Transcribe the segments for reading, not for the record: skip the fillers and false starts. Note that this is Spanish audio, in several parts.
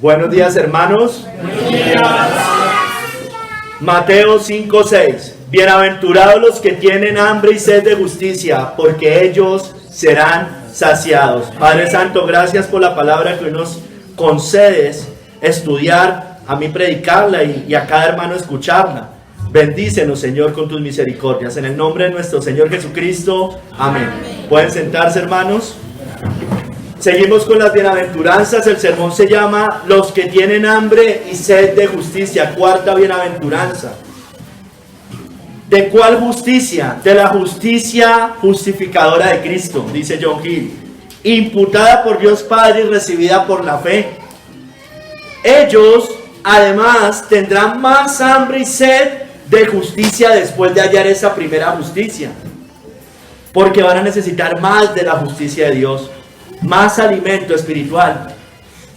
Buenos días, hermanos. Buenos días. Mateo 5:6. Bienaventurados los que tienen hambre y sed de justicia, porque ellos serán saciados. Padre Santo, gracias por la palabra que hoy nos concedes estudiar, a mí predicarla y a cada hermano escucharla. Bendícenos, Señor, con tus misericordias. En el nombre de nuestro Señor Jesucristo. Amén. ¿Pueden sentarse, hermanos? Seguimos con las bienaventuranzas. El sermón se llama Los que tienen hambre y sed de justicia. Cuarta bienaventuranza. ¿De cuál justicia? De la justicia justificadora de Cristo, dice John Hill, imputada por Dios Padre y recibida por la fe. Ellos, además, tendrán más hambre y sed de justicia después de hallar esa primera justicia, porque van a necesitar más de la justicia de Dios, más alimento espiritual.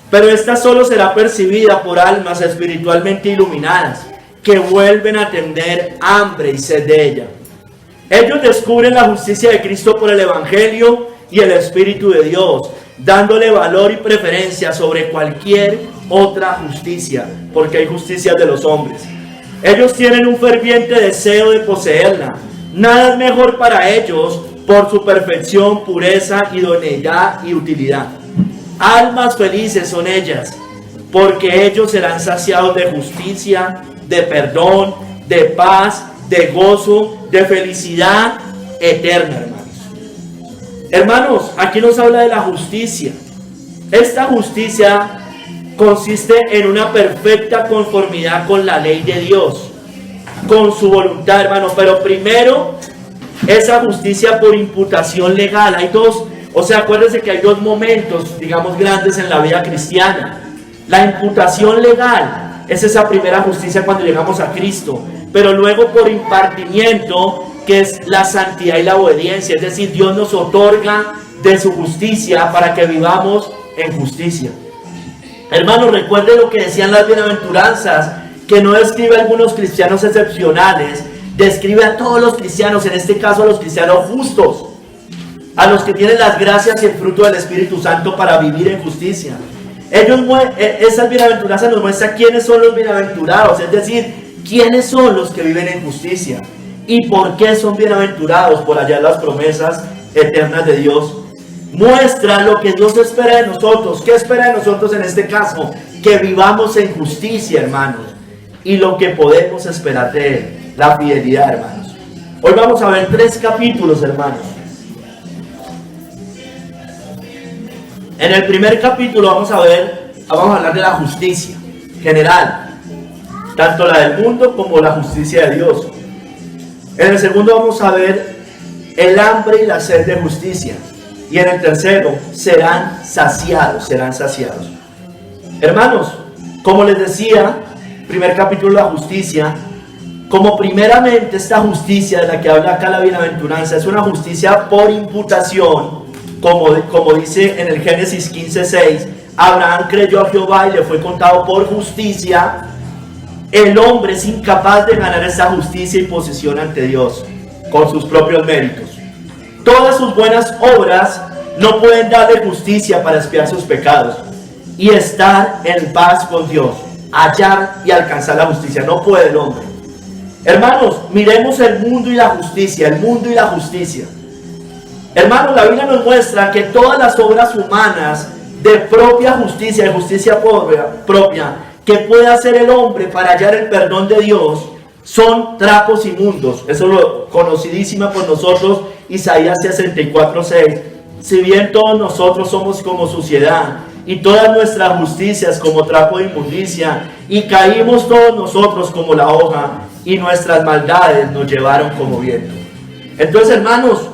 Pero esta solo será percibida por almas espiritualmente iluminadas, que vuelven a tener hambre y sed de ella. Ellos descubren la justicia de Cristo por el Evangelio y el Espíritu de Dios, dándole valor y preferencia sobre cualquier otra justicia, porque hay justicias de los hombres. Ellos tienen un ferviente deseo de poseerla. Nada es mejor para ellos por su perfección, pureza, idoneidad y utilidad. Almas felices son ellas, porque ellos serán saciados de justicia, de perdón, de paz, de gozo, de felicidad eterna, hermanos. Hermanos, aquí nos habla de la justicia. Esta justicia consiste en una perfecta conformidad con la ley de Dios, con su voluntad, hermanos. Pero primero, esa justicia por imputación legal. Hay dos, acuérdense que hay dos momentos, digamos, grandes en la vida cristiana. La imputación legal es esa primera justicia cuando llegamos a Cristo, pero luego por impartimiento, que es la santidad y la obediencia, es decir, Dios nos otorga de su justicia para que vivamos en justicia. Hermanos, recuerden lo que decían las bienaventuranzas, que no describe a algunos cristianos excepcionales, describe a todos los cristianos, en este caso a los cristianos justos, a los que tienen las gracias y el fruto del Espíritu Santo para vivir en justicia. Esas bienaventuranzas nos muestran quiénes son los bienaventurados, es decir, quiénes son los que viven en justicia y por qué son bienaventurados, por hallar las promesas eternas de Dios. Muestra lo que Dios espera de nosotros. ¿Qué espera de nosotros en este caso? Que vivamos en justicia, hermanos, y lo que podemos esperar de Él, la fidelidad, hermanos. Hoy vamos a ver 3 capítulos, hermanos. En el primer capítulo vamos a hablar de la justicia general, tanto la del mundo como la justicia de Dios. En el segundo vamos a ver el hambre y la sed de justicia. Y en el tercero, serán saciados. Hermanos, como les decía, primer capítulo de la justicia, como primeramente esta justicia de la que habla acá la bienaventuranza, es una justicia por imputación. Como dice en el Génesis 15:6, Abraham creyó a Jehová y le fue contado por justicia. El hombre es incapaz de ganar esa justicia y posición ante Dios con sus propios méritos. Todas sus buenas obras no pueden darle justicia para expiar sus pecados y estar en paz con Dios, hallar y alcanzar la justicia. No puede el hombre. Hermanos, miremos el mundo y la justicia. Hermanos, la Biblia nos muestra que todas las obras humanas de propia justicia, de justicia propia, que puede hacer el hombre para hallar el perdón de Dios, son trapos inmundos. Eso es lo conocidísima por nosotros, Isaías 64:6. Si bien todos nosotros somos como suciedad, y todas nuestras justicias como trapo de inmundicia, y caímos todos nosotros como la hoja, y nuestras maldades nos llevaron como viento. Entonces, hermanos,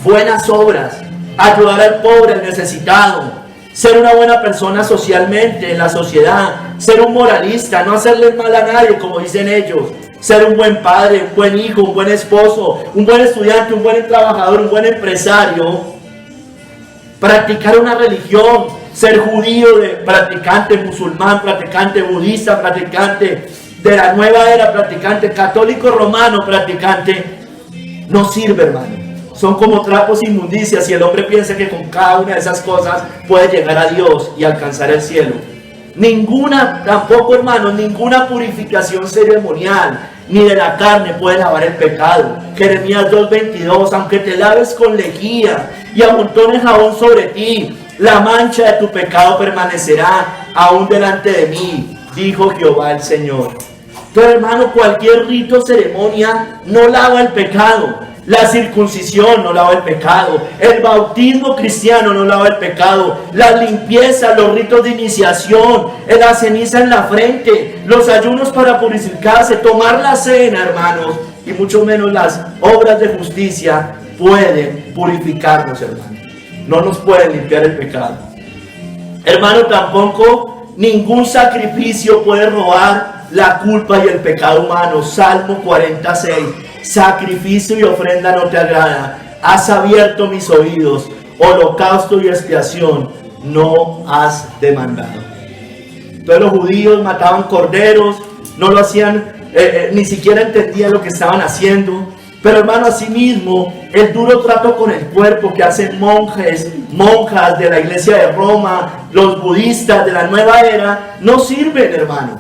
buenas obras, ayudar al pobre, al necesitado, ser una buena persona socialmente en la sociedad, ser un moralista, no hacerle mal a nadie como dicen ellos, ser un buen padre, un buen hijo, un buen esposo, un buen estudiante, un buen trabajador, un buen empresario, practicar una religión, ser judío, practicante musulmán, practicante budista, practicante de la nueva era, practicante católico romano, practicante, no sirve, hermano. Son como trapos inmundicias y el hombre piensa que con cada una de esas cosas puede llegar a Dios y alcanzar el cielo. Ninguna, tampoco hermanos, ninguna purificación ceremonial ni de la carne puede lavar el pecado. Jeremías 2:22, aunque te laves con lejía y amontones jabón sobre ti, la mancha de tu pecado permanecerá aún delante de mí, dijo Jehová el Señor. Entonces, hermano, cualquier rito, ceremonia no lava el pecado. La circuncisión no lava el pecado. El bautismo cristiano no lava el pecado. La limpieza, los ritos de iniciación, la ceniza en la frente, los ayunos para purificarse, tomar la cena, hermanos, y mucho menos las obras de justicia pueden purificarnos, hermanos. No nos pueden limpiar el pecado. Hermano, tampoco ningún sacrificio puede robar la culpa y el pecado humano. Salmo 46. Sacrificio y ofrenda no te agrada. Has abierto mis oídos. Holocausto y expiación no has demandado. Entonces los judíos mataban corderos, no lo hacían, ni siquiera entendían lo que estaban haciendo. Pero hermano, asimismo, el duro trato con el cuerpo que hacen monjas de la iglesia de Roma, los budistas de la nueva era, no sirven, hermano.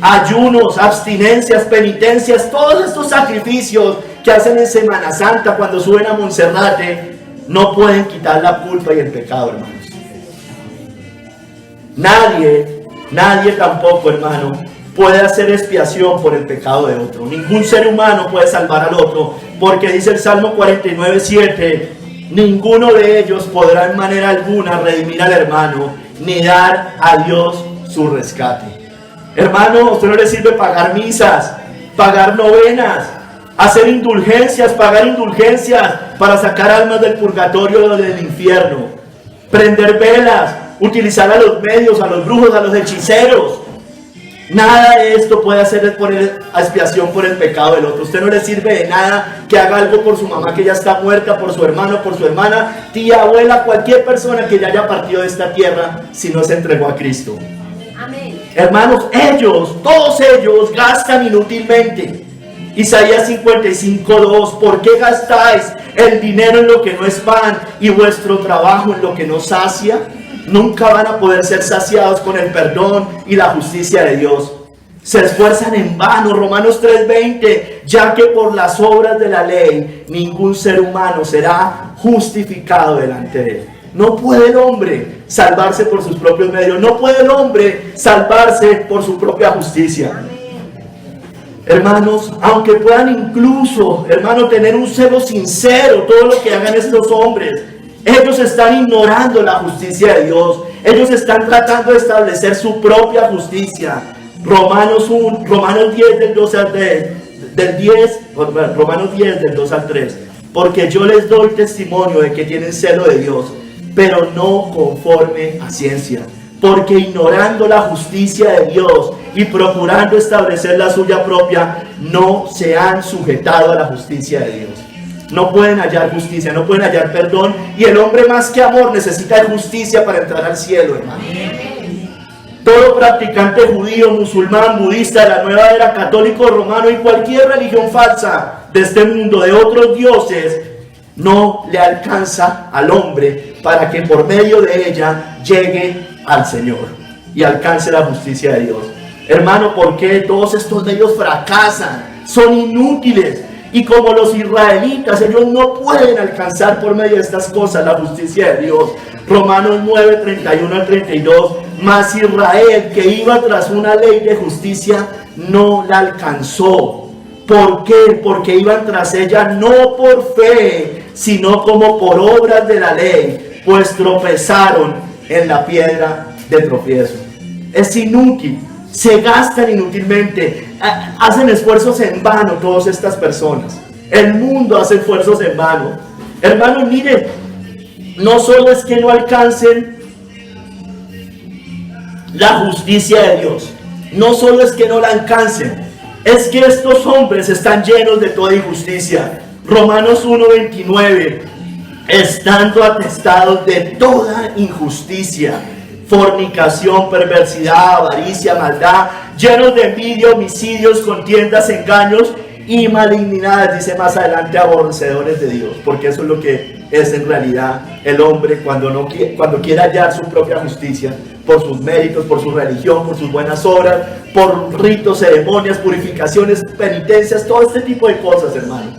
Ayunos, abstinencias, penitencias, todos estos sacrificios que hacen en Semana Santa cuando suben a Monserrate, no pueden quitar la culpa y el pecado, hermanos. Nadie tampoco, hermano, puede hacer expiación por el pecado de otro. Ningún ser humano puede salvar al otro, porque dice el Salmo 49:7, ninguno de ellos podrá en manera alguna redimir al hermano, ni dar a Dios su rescate. Hermano, a usted no le sirve pagar misas, pagar novenas, hacer indulgencias, pagar indulgencias para sacar almas del purgatorio o del infierno, prender velas, utilizar a los medios, a los brujos, a los hechiceros. Nada de esto puede hacer expiación por el pecado del otro. Usted no le sirve de nada que haga algo por su mamá que ya está muerta, por su hermano, por su hermana, tía, abuela, cualquier persona que ya haya partido de esta tierra si no se entregó a Cristo. Amén. Hermanos, todos ellos gastan inútilmente. Isaías 55:2, ¿por qué gastáis el dinero en lo que no es pan y vuestro trabajo en lo que no sacia? Nunca van a poder ser saciados con el perdón y la justicia de Dios. Se esfuerzan en vano. Romanos 3:20, ya que por las obras de la ley ningún ser humano será justificado delante de él. No puede el hombre salvarse por sus propios medios. No puede el hombre salvarse por su propia justicia. Hermanos, aunque puedan incluso, hermano, tener un celo sincero, todo lo que hagan estos hombres, ellos están ignorando la justicia de Dios. Ellos están tratando de establecer su propia justicia. Romanos 10 del 2 al 3. Romanos 10 del 2 al 3. Porque yo les doy testimonio de que tienen celo de Dios, pero no conforme a ciencia. Porque ignorando la justicia de Dios y procurando establecer la suya propia, no se han sujetado a la justicia de Dios. No pueden hallar justicia, no pueden hallar perdón. Y el hombre más que amor necesita de justicia para entrar al cielo, hermano. Todo practicante judío, musulmán, budista, de la nueva era, católico, romano y cualquier religión falsa de este mundo, de otros dioses, no le alcanza al hombre para que por medio de ella llegue al Señor y alcance la justicia de Dios. Hermano, ¿por qué todos estos medios fracasan? Son inútiles. Y como los israelitas, ellos no pueden alcanzar por medio de estas cosas la justicia de Dios. Romanos 9, 31 al 32. Mas Israel, que iba tras una ley de justicia, no la alcanzó. ¿Por qué? Porque iban tras ella no por fe, sino como por obras de la ley, pues tropezaron en la piedra de tropiezo. Es inútil. Se gastan inútilmente, hacen esfuerzos en vano todas estas personas. El mundo hace esfuerzos en vano. Hermanos, miren, no solo es que no alcancen la justicia de Dios, no solo es que no la alcancen, es que estos hombres están llenos de toda injusticia. Romanos 1:29, estando atestados de toda injusticia, fornicación, perversidad, avaricia, maldad, llenos de envidia, homicidios, contiendas, engaños y malignidades, dice más adelante, aborrecedores de Dios, porque eso es lo que es en realidad el hombre cuando quiere hallar su propia justicia por sus méritos, por su religión, por sus buenas obras, por ritos, ceremonias, purificaciones, penitencias, todo este tipo de cosas, hermano.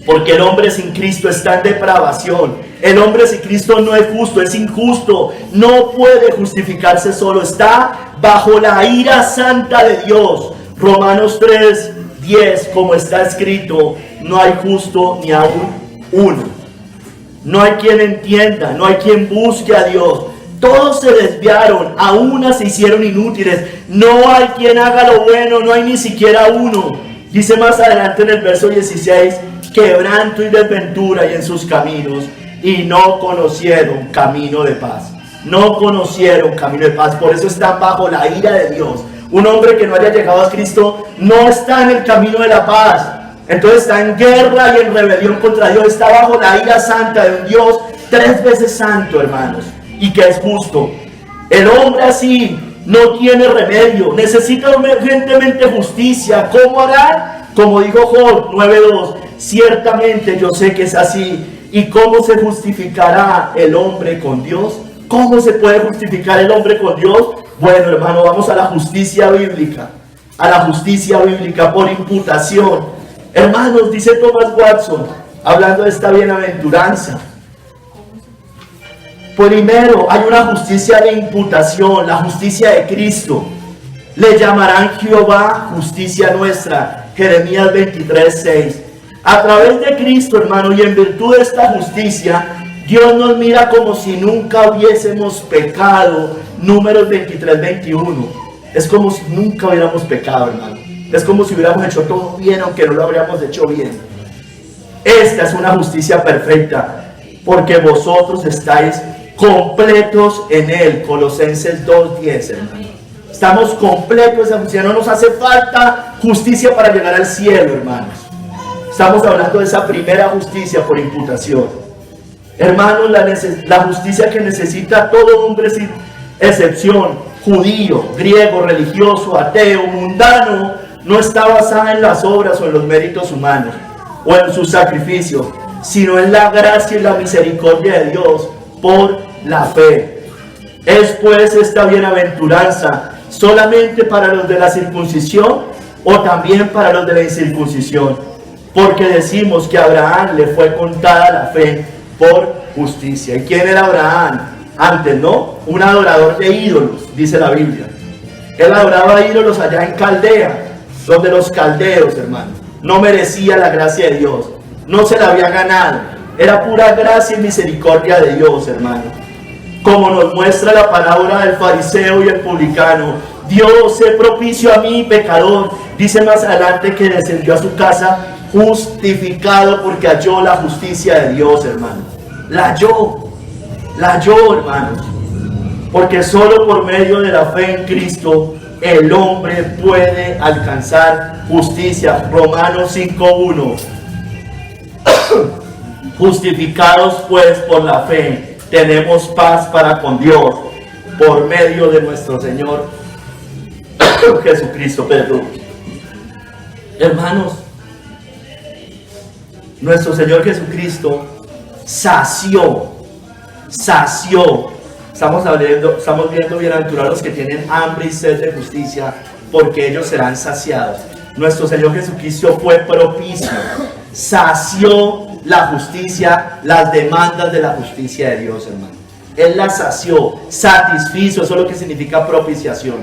Porque el hombre sin Cristo está en depravación. El hombre sin Cristo no es justo, es injusto. No puede justificarse solo. Está bajo la ira santa de Dios. Romanos 3:10, como está escrito, no hay justo ni aún uno. No hay quien entienda, no hay quien busque a Dios. Todos se desviaron, a una se hicieron inútiles. No hay quien haga lo bueno, no hay ni siquiera uno. Dice más adelante en el verso 16, quebranto y desventura hay en sus caminos, y no conocieron camino de paz. No conocieron camino de paz, por eso están bajo la ira de Dios. Un hombre que no haya llegado a Cristo no está en el camino de la paz. Entonces está en guerra y en rebelión contra Dios. Está bajo la ira santa de un Dios 3 veces santo, hermanos, y que es justo. El hombre así no tiene remedio, necesita urgentemente justicia. ¿Cómo hará? Como dijo Job 9:2, ciertamente yo sé que es así. ¿Y cómo se justificará el hombre con Dios? ¿Cómo se puede justificar el hombre con Dios? Bueno, hermano, vamos a la justicia bíblica. A la justicia bíblica por imputación. Hermanos, dice Thomas Watson, hablando de esta bienaventuranza. Primero, hay una justicia de imputación, la justicia de Cristo. Le llamarán Jehová justicia nuestra. Jeremías 23:6. A través de Cristo, hermano, y en virtud de esta justicia, Dios nos mira como si nunca hubiésemos pecado. Números 23:21. Es como si nunca hubiéramos pecado, hermano. Es como si hubiéramos hecho todo bien, aunque no lo habríamos hecho bien. Esta es una justicia perfecta, porque vosotros estáis completos en Él. Colosenses 2:10, hermano. Estamos completos en esa justicia. No nos hace falta justicia para llegar al cielo, hermanos. Estamos hablando de esa primera justicia por imputación. Hermanos, la justicia que necesita todo hombre sin excepción, judío, griego, religioso, ateo, mundano, no está basada en las obras o en los méritos humanos o en sus sacrificios, sino en la gracia y la misericordia de Dios por la fe. ¿Es pues esta bienaventuranza solamente para los de la circuncisión o también para los de la incircuncisión? Porque decimos que a Abraham le fue contada la fe por justicia. ¿Y quién era Abraham? Antes, ¿no? Un adorador de ídolos, dice la Biblia. Él adoraba ídolos allá en Caldea, donde los caldeos, hermano, no merecía la gracia de Dios, no se la había ganado, era pura gracia y misericordia de Dios, hermano. Como nos muestra la palabra del fariseo y el publicano, Dios, sé propicio a mí, pecador. Dice más adelante que descendió a su casa justificado porque halló la justicia de Dios, hermano. La halló, hermanos. Porque solo por medio de la fe en Cristo el hombre puede alcanzar justicia. Romanos 5:1. Justificados pues por la fe, tenemos paz para con Dios por medio de nuestro Señor Jesucristo. Perdón. Hermanos, nuestro Señor Jesucristo sació. Estamos viendo bienaventurados los que tienen hambre y sed de justicia, porque ellos serán saciados. Nuestro Señor Jesucristo fue propicio, sació la justicia, las demandas de la justicia de Dios, hermano. Él la sació, satisfizo, eso es lo que significa propiciación,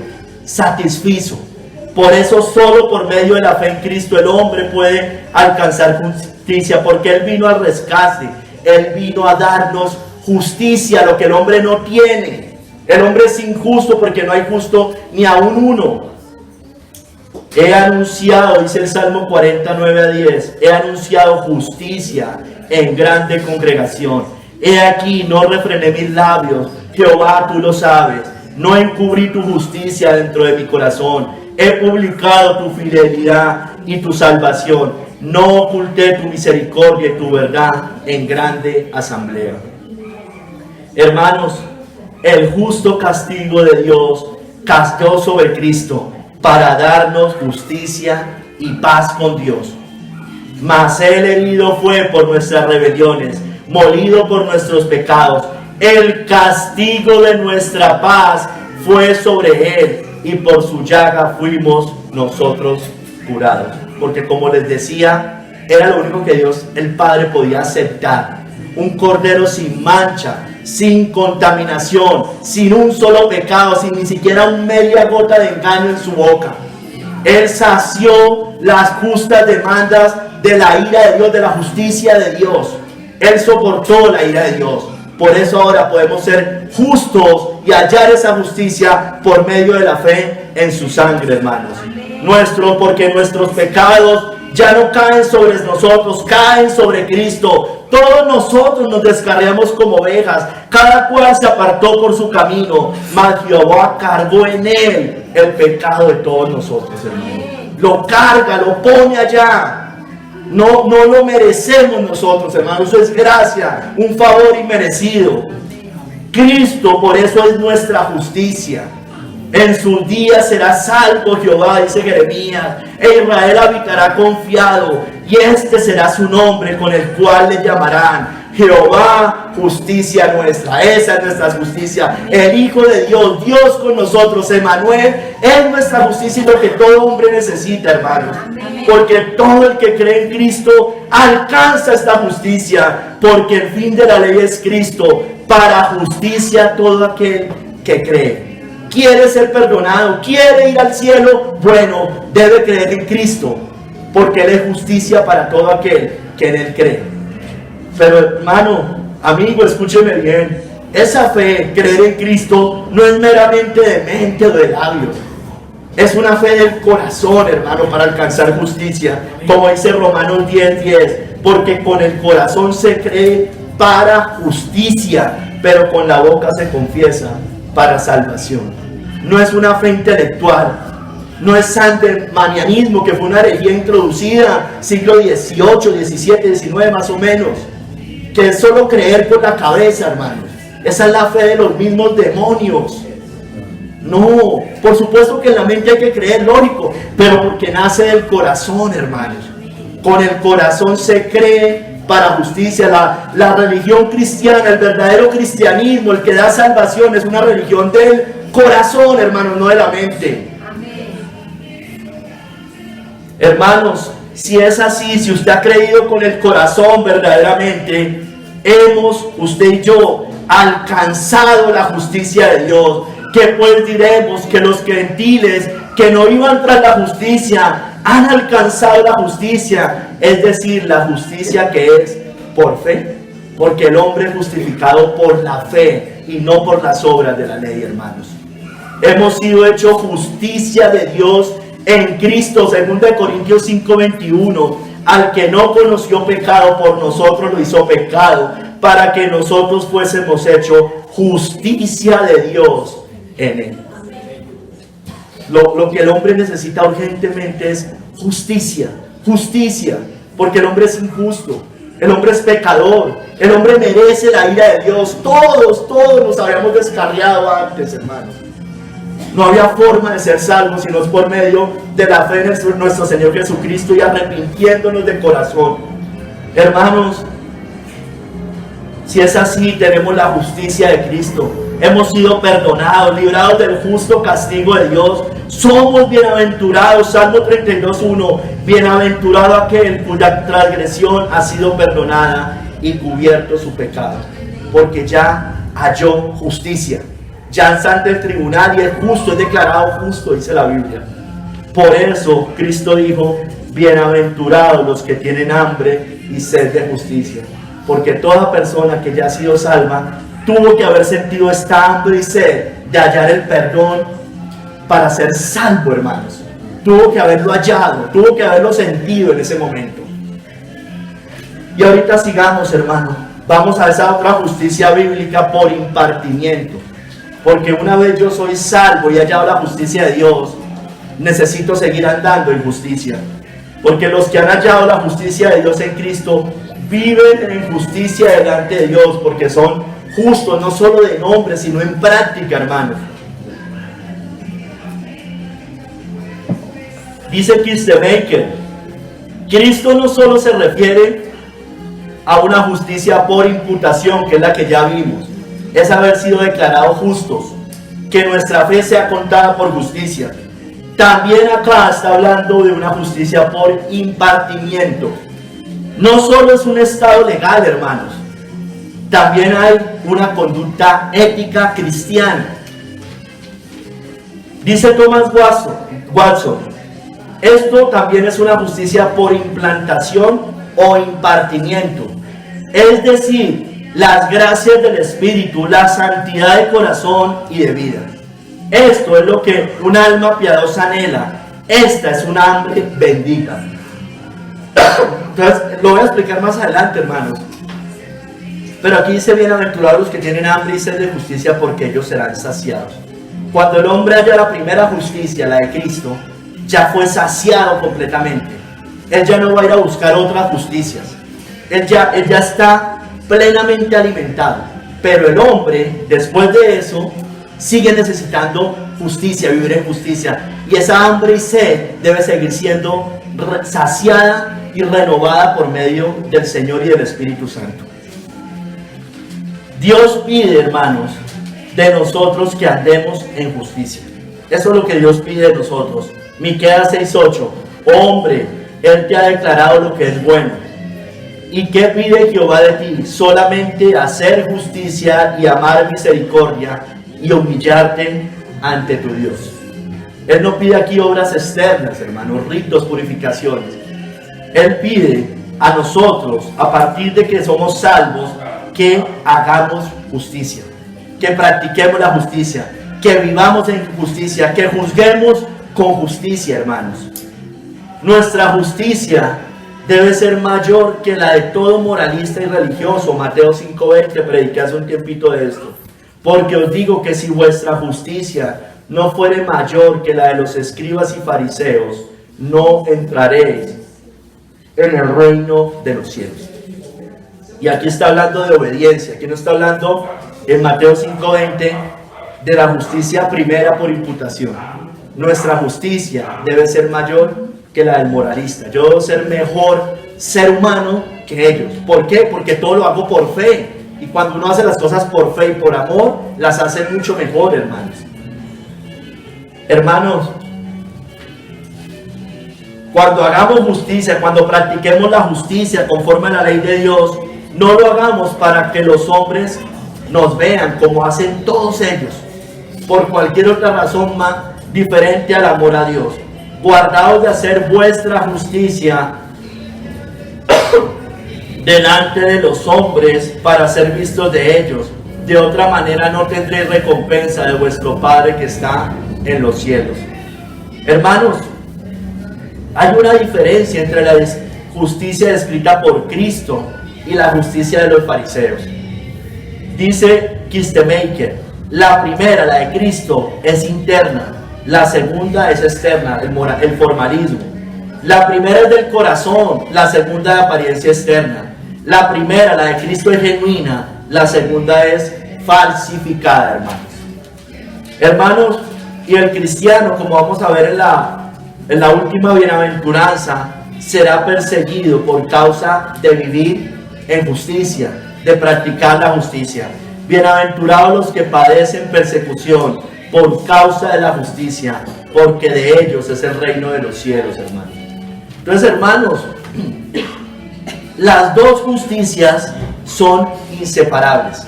satisfizo. Por eso solo por medio de la fe en Cristo el hombre puede alcanzar justicia, porque Él vino al rescate, Él vino a darnos justicia, lo que el hombre no tiene. El hombre es injusto porque no hay justo ni aún uno. He anunciado, dice el Salmo 49:10, he anunciado justicia en grande congregación. He aquí, no refrené mis labios, Jehová, tú lo sabes. No encubrí tu justicia dentro de mi corazón. He publicado tu fidelidad y tu salvación. No oculté tu misericordia y tu verdad en grande asamblea. Hermanos, el justo castigo de Dios cayó sobre Cristo para darnos justicia y paz con Dios. Mas Él herido fue por nuestras rebeliones, molido por nuestros pecados. El castigo de nuestra paz fue sobre él, y por su llaga fuimos nosotros curados. Porque como les decía, era lo único que Dios el Padre podía aceptar. Un cordero sin mancha, sin contaminación, sin un solo pecado, sin ni siquiera una media gota de engaño en su boca. Él sació las justas demandas de la ira de Dios, de la justicia de Dios. Él soportó la ira de Dios. Por eso ahora podemos ser justos y hallar esa justicia por medio de la fe en su sangre, hermanos. Porque nuestros pecados ya no caen sobre nosotros, caen sobre Cristo. Todos nosotros nos descarriamos como ovejas, cada cual se apartó por su camino, mas Jehová cargó en él el pecado de todos nosotros, hermanos. Lo carga, lo pone allá. No lo merecemos nosotros, hermanos. Eso es gracia, un favor inmerecido. Cristo, por eso es nuestra justicia. En sus días será salvo Jehová, dice Jeremías, e Israel habitará confiado, y este será su nombre con el cual le llamarán Jehová, justicia nuestra. Esa es nuestra justicia, el Hijo de Dios, Dios con nosotros, Emmanuel, es nuestra justicia y lo que todo hombre necesita, hermanos. Porque todo el que cree en Cristo alcanza esta justicia, porque el fin de la ley es Cristo, para justicia todo aquel que cree. Quiere ser perdonado, quiere ir al cielo, bueno, debe creer en Cristo, porque Él es justicia para todo aquel que en Él cree. Pero hermano, amigo, escúcheme bien, esa fe, creer en Cristo, no es meramente de mente o de labios. Es una fe del corazón, hermano, para alcanzar justicia. Como dice Romanos 10:10, porque con el corazón se cree para justicia, pero con la boca se confiesa para salvación. No es una fe intelectual, no es sandemanianismo, que fue una herejía introducida siglo XVIII, XVII, XIX más o menos, que es solo creer por la cabeza, hermanos. Esa es la fe de los mismos demonios. No, por supuesto que en la mente hay que creer, lógico, pero porque nace del corazón, hermanos. Con el corazón se cree para justicia. La religión cristiana, el verdadero cristianismo, el que da salvación, es una religión del corazón, hermanos, no de la mente. Hermanos, si es así, si usted ha creído con el corazón verdaderamente, usted y yo, alcanzado la justicia de Dios. Que pues diremos que los gentiles que no iban tras la justicia han alcanzado la justicia, es decir, la justicia que es por fe, porque el hombre es justificado por la fe y no por las obras de la ley, hermanos. Hemos sido hechos justicia de Dios en Cristo, 2 Corintios 5:21, al que no conoció pecado, por nosotros lo hizo pecado, para que nosotros fuésemos hechos justicia de Dios en él. Lo que el hombre necesita urgentemente es justicia, porque el hombre es injusto, el hombre es pecador, el hombre merece la ira de Dios. Todos nos habíamos descarriado antes, hermanos. No había forma de ser salvos sino por medio de la fe en nuestro Señor Jesucristo y arrepintiéndonos de corazón. Hermanos, si es así, tenemos la justicia de Cristo. Hemos sido perdonados, librados del justo castigo de Dios. Somos bienaventurados. Salmo 32:1. Bienaventurado aquel cuya transgresión ha sido perdonada y cubierto su pecado, porque ya halló justicia. Ya está ante el tribunal y es justo, es declarado justo, dice la Biblia. Por eso Cristo dijo: bienaventurados los que tienen hambre y sed de justicia. Porque toda persona que ya ha sido salva tuvo que haber sentido esta hambre y sed de hallar el perdón para ser salvo, hermanos. Tuvo que haberlo hallado, tuvo que haberlo sentido en ese momento. Y ahorita sigamos, hermano. Vamos a esa otra justicia bíblica por impartimiento. Porque una vez yo soy salvo y hallado la justicia de Dios, necesito seguir andando en justicia. Porque los que han hallado la justicia de Dios en Cristo viven en justicia delante de Dios, porque son justos no solo de nombre, sino en práctica, hermanos. Dice Kirstemaker, Cristo no solo se refiere a una justicia por imputación, que es la que ya vimos. Es haber sido declarados justos, que nuestra fe sea contada por justicia. También acá está hablando de una justicia por impartimiento. No solo es un estado legal, hermanos, también hay una conducta ética cristiana. Dice Thomas Watson, esto también es una justicia por implantación o impartimiento. Es decir, las gracias del Espíritu, la santidad de corazón y de vida. Esto es lo que un alma piadosa anhela. Esta es una hambre bendita. Entonces, lo voy a explicar más adelante, hermanos. Pero aquí dice: bienaventurados los que tienen hambre y sed de justicia, porque ellos serán saciados. Cuando el hombre haya la primera justicia, la de Cristo, ya fue saciado completamente. Él ya no va a ir a buscar otras justicias. Él ya está plenamente alimentado. Pero el hombre, después de eso, sigue necesitando justicia, vivir en justicia. Y esa hambre y sed debe seguir siendo saciada y renovada por medio del Señor y del Espíritu Santo. Dios pide, hermanos, de nosotros que andemos en justicia. Eso es lo que Dios pide de nosotros. Miqueas 6:8. Hombre, Él te ha declarado lo que es bueno. ¿Y qué pide Jehová de ti? Solamente hacer justicia y amar misericordia y humillarte ante tu Dios. Él no pide aquí obras externas, hermanos, ritos, purificaciones. Él pide a nosotros, a partir de que somos salvos, que hagamos justicia, que practiquemos la justicia, que vivamos en justicia, que juzguemos con justicia, hermanos. Nuestra justicia debe ser mayor que la de todo moralista y religioso. Mateo 5:20, prediqué hace un tiempito de esto. Porque os digo que si vuestra justicia no fuere mayor que la de los escribas y fariseos, no entraréis en el reino de los cielos. Y aquí está hablando de obediencia. Aquí no está hablando en Mateo 5:20 de la justicia primera por imputación. Nuestra justicia debe ser mayor que la del moralista. Yo debo ser mejor ser humano que ellos. ¿Por qué? Porque todo lo hago por fe. Y cuando uno hace las cosas por fe y por amor, las hace mucho mejor, hermanos. Hermanos, cuando hagamos justicia, cuando practiquemos la justicia conforme a la ley de Dios, no lo hagamos para que los hombres nos vean como hacen todos ellos, por cualquier otra razón más diferente al amor a Dios. Guardaos de hacer vuestra justicia delante de los hombres para ser vistos de ellos. De otra manera no tendréis recompensa de vuestro Padre que está en los cielos. Hermanos, hay una diferencia entre la justicia descrita por Cristo y la justicia de los fariseos. Dice Kistemaker: la primera, la de Cristo, es interna. La segunda es externa, el formalismo. La primera es del corazón, la segunda de apariencia externa. La primera, la de Cristo, es genuina, la segunda es falsificada, hermanos. Hermanos, y el cristiano, como vamos a ver en la última bienaventuranza, será perseguido por causa de vivir en justicia, de practicar la justicia. Bienaventurados los que padecen persecución por causa de la justicia, porque de ellos es el reino de los cielos, hermanos. Entonces, hermanos, las dos justicias son inseparables,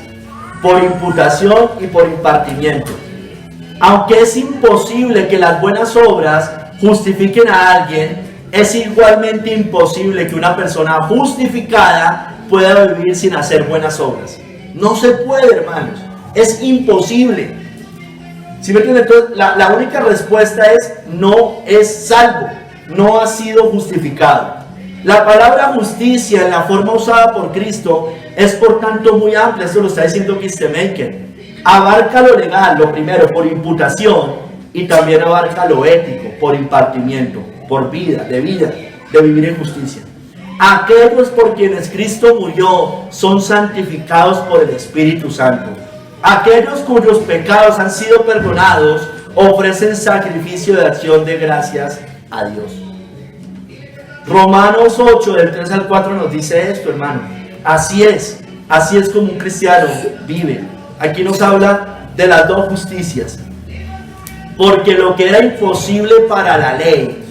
por imputación y por impartimiento. Aunque es imposible que las buenas obras justifiquen a alguien, es igualmente imposible que una persona justificada pueda vivir sin hacer buenas obras. No se puede, hermanos, es imposible. ¿Sí me entienden? Entonces, la única respuesta es: no es salvo, no ha sido justificado. La palabra justicia en la forma usada por Cristo es por tanto muy amplia. Esto lo está diciendo Kistemaker. Abarca lo legal, lo primero, por imputación, y también abarca lo ético, por impartimiento, por vida, de vivir en justicia. Aquellos por quienes Cristo murió son santificados por el Espíritu Santo. Aquellos cuyos pecados han sido perdonados ofrecen sacrificio de acción de gracias a Dios. Romanos 8, del 3 al 4 nos dice esto, hermano. Así es como un cristiano vive. Aquí nos habla de las dos justicias. Porque lo que era imposible para la ley,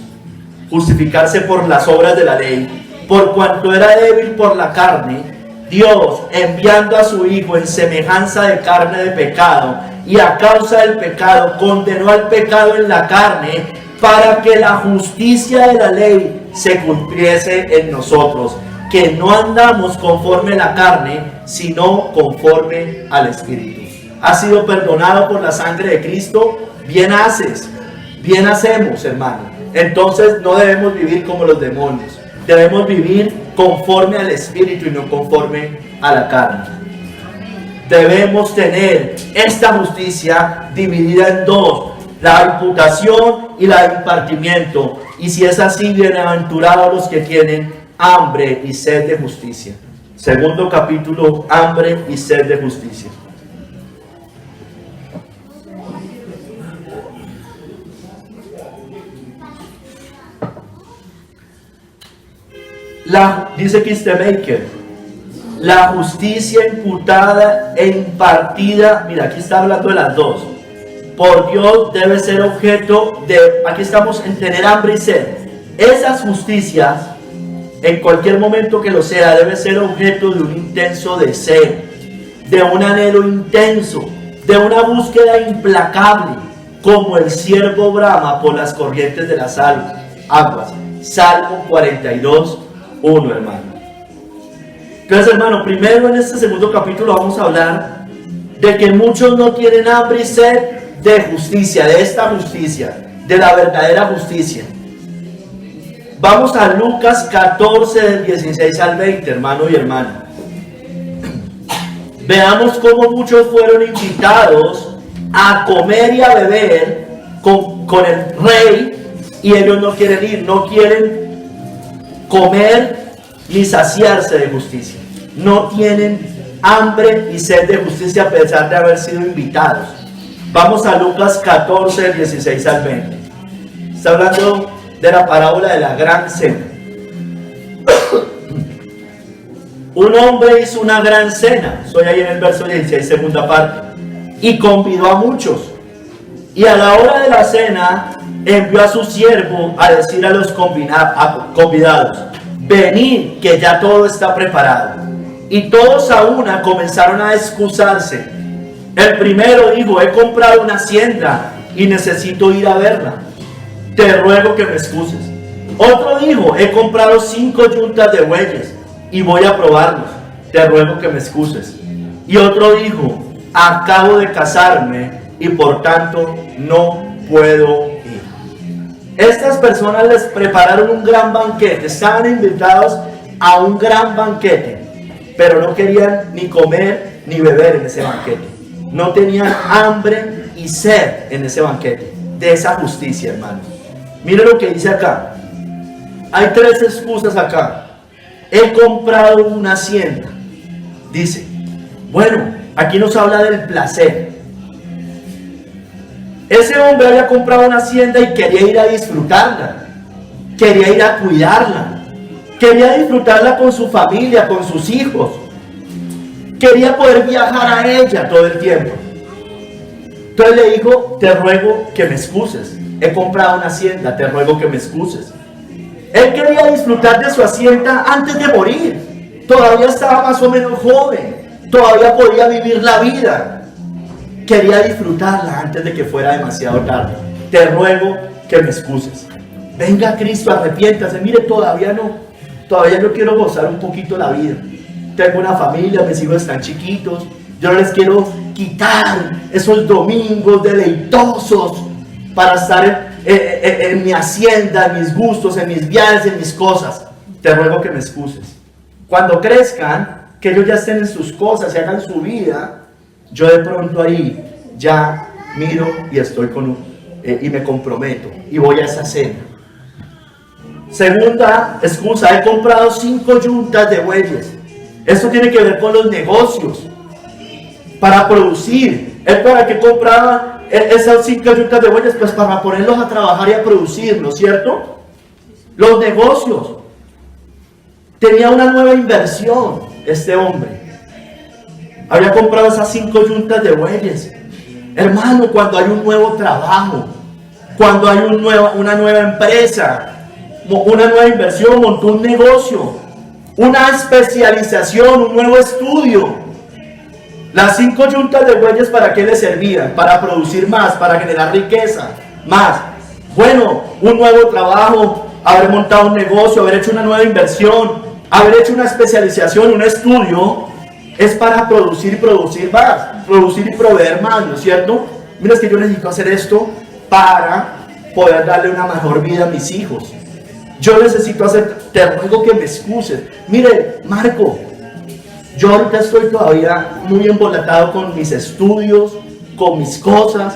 justificarse por las obras de la ley, por cuanto era débil por la carne, Dios, enviando a su Hijo en semejanza de carne de pecado, y a causa del pecado, condenó al pecado en la carne, para que la justicia de la ley se cumpliese en nosotros, que no andamos conforme a la carne, sino conforme al Espíritu. ¿Has sido perdonado por la sangre de Cristo? Bien haces, bien hacemos, hermano. Entonces no debemos vivir como los demonios. Debemos vivir conforme al Espíritu y no conforme a la carne. Debemos tener esta justicia dividida en dos: la imputación y la impartimiento. Y si es así, bienaventurados los que tienen hambre y sed de justicia. Segundo capítulo, hambre y sed de justicia. Dice Kistemaker, la justicia imputada e impartida, mira, aquí está hablando de las dos, por Dios debe ser objeto de, aquí estamos en tener hambre y sed. Esas justicias, en cualquier momento que lo sea, debe ser objeto de un intenso deseo, de un anhelo intenso, de una búsqueda implacable, como el ciervo brama por las corrientes de las aguas. Salmo 42, 1, hermano. Entonces, hermano, primero en este segundo capítulo vamos a hablar de que muchos no tienen hambre y sed de justicia, de esta justicia, de la verdadera justicia. Vamos a Lucas 14, del 16 al 20, hermano y hermana. Veamos cómo muchos fueron invitados a comer y a beber con el rey, y ellos no quieren ir, no quieren comer ni saciarse de justicia. No tienen hambre y sed de justicia a pesar de haber sido invitados. Vamos a Lucas 14, del 16 al 20. Está hablando de la parábola de la gran cena. Un hombre hizo una gran cena, estoy ahí en el verso 16, segunda parte, y convidó a muchos. Y a la hora de la cena envió a su siervo a decir a los convidados: venid, que ya todo está preparado. Y todos a una comenzaron a excusarse. El primero dijo: he comprado una hacienda y necesito ir a verla. Te ruego que me excuses. Otro dijo: he comprado 5 yuntas de bueyes y voy a probarlos. Te ruego que me excuses. Y otro dijo: acabo de casarme y por tanto no puedo ir. Estas personas les prepararon un gran banquete, estaban invitados a un gran banquete, pero no querían ni comer ni beber en ese banquete. No tenían hambre y sed en ese banquete, de esa justicia, hermano. Mire lo que dice acá. Hay 3 excusas acá. He comprado una hacienda. Dice, bueno, aquí nos habla del placer. Ese hombre había comprado una hacienda y quería ir a disfrutarla, quería ir a cuidarla, quería disfrutarla con su familia, con sus hijos, quería poder viajar a ella todo el tiempo. Entonces le dijo: te ruego que me excuses, he comprado una hacienda, te ruego que me excuses. Él quería disfrutar de su hacienda antes de morir, todavía estaba más o menos joven, todavía podía vivir la vida. Quería disfrutarla antes de que fuera demasiado tarde. Te ruego que me excuses. Venga Cristo, arrepiéntase. Mire, todavía no quiero gozar un poquito la vida. Tengo una familia, mis hijos están chiquitos. Yo no les quiero quitar esos domingos deleitosos para estar en mi hacienda, en mis gustos, en mis viajes, en mis cosas. Te ruego que me excuses. Cuando crezcan, que ellos ya estén en sus cosas y hagan su vida, yo de pronto ahí ya miro y estoy y me comprometo y voy a esa cena. Segunda excusa: he comprado 5 yuntas de bueyes. Esto tiene que ver con los negocios, para producir. ¿Es para qué compraba esas 5 yuntas de bueyes? Pues para ponerlos a trabajar y a producir, ¿no es cierto? Los negocios. Tenía una nueva inversión. este hombre. Había comprado esas 5 yuntas de bueyes. Hermano, cuando hay un nuevo trabajo, cuando hay una nueva empresa, una nueva inversión, montó un negocio, una especialización, un nuevo estudio. Las 5 yuntas de bueyes, ¿para qué le servían? Para producir más, para generar riqueza, más. Bueno, un nuevo trabajo, haber montado un negocio, haber hecho una nueva inversión, haber hecho una especialización, un estudio, es para producir más, producir y proveer más, ¿no es cierto? Mira, es que yo necesito hacer esto para poder darle una mejor vida a mis hijos. Yo necesito hacer, te ruego que me excuses. Mire, Marco, yo ahorita estoy todavía muy embolatado con mis estudios, con mis cosas,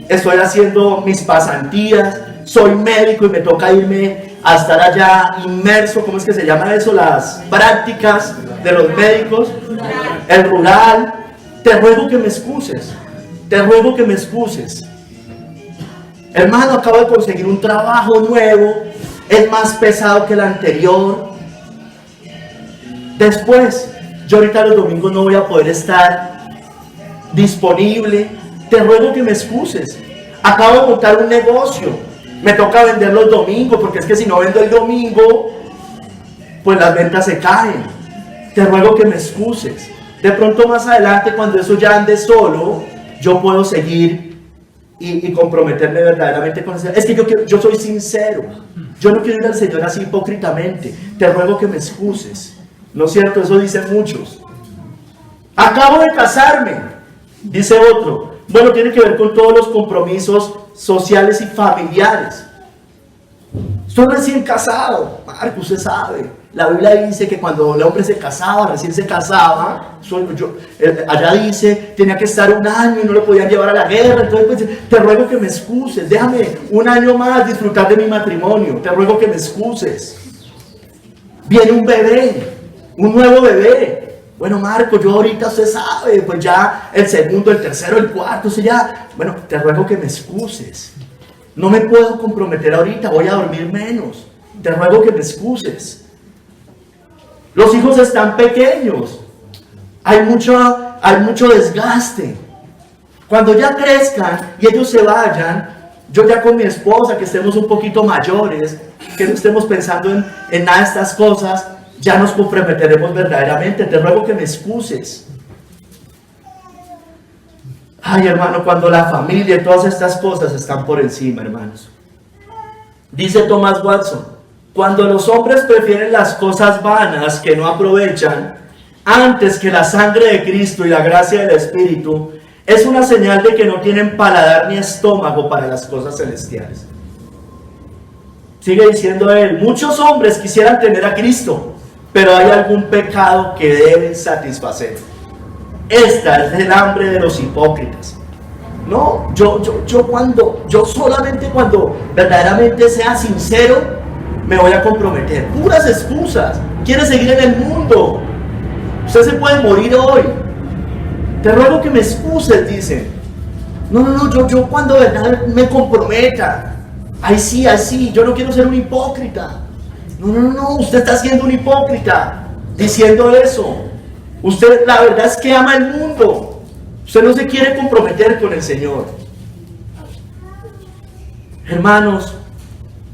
estoy haciendo mis pasantías, soy médico y me toca irme a estar allá inmerso, ¿cómo es que se llama eso? Las prácticas de los médicos, el rural. Te ruego que me excuses, te ruego que me excuses. Hermano, acabo de conseguir un trabajo nuevo, es más pesado que el anterior. Después, yo ahorita los domingos no voy a poder estar disponible. Te ruego que me excuses. Acabo de montar un negocio, me toca vender los domingos, porque es que si no vendo el domingo, pues las ventas se caen. Te ruego que me excuses. De pronto más adelante, cuando eso ya ande solo, yo puedo seguir y comprometerme verdaderamente con el Señor. Es que yo soy sincero. Yo no quiero ir al Señor así hipócritamente. Te ruego que me excuses. ¿No es cierto? Eso dicen muchos. Acabo de casarme, dice otro. Bueno, tiene que ver con todos los compromisos sociales y familiares. Estoy recién casado. Marco, usted sabe. La Biblia dice que cuando el hombre se casaba, recién se casaba, allá dice, tenía que estar 1 año y no lo podían llevar a la guerra. Entonces, pues, te ruego que me excuses. Déjame 1 año más disfrutar de mi matrimonio. Te ruego que me excuses. Viene un bebé, un nuevo bebé. Bueno, Marco, yo ahorita, usted sabe, pues ya el segundo, el tercero, el cuarto, bueno, te ruego que me excuses. No me puedo comprometer ahorita, voy a dormir menos. Te ruego que me excuses. Los hijos están pequeños. Hay mucho desgaste. Cuando ya crezcan y ellos se vayan, yo ya con mi esposa, que estemos un poquito mayores, que no estemos pensando en nada de estas cosas, ya nos comprometeremos verdaderamente. Te ruego que me excuses. Ay, hermano, cuando la familia y todas estas cosas están por encima, hermanos. Dice Thomas Watson, cuando los hombres prefieren las cosas vanas que no aprovechan antes que la sangre de Cristo y la gracia del Espíritu, es una señal de que no tienen paladar ni estómago para las cosas celestiales. Sigue diciendo él, muchos hombres quisieran tener a Cristo, pero hay algún pecado que deben satisfacer. Esta es el hambre de los hipócritas. No, yo solamente cuando verdaderamente sea sincero, me voy a comprometer. Puras excusas. Quiere seguir en el mundo. Usted se puede morir hoy. Te ruego que me excuses, dice. No, yo cuando verdad me comprometa. Ay sí, yo no quiero ser un hipócrita. No, usted está siendo un hipócrita diciendo eso. Usted la verdad es que ama el mundo. Usted no se quiere comprometer con el Señor. Hermanos,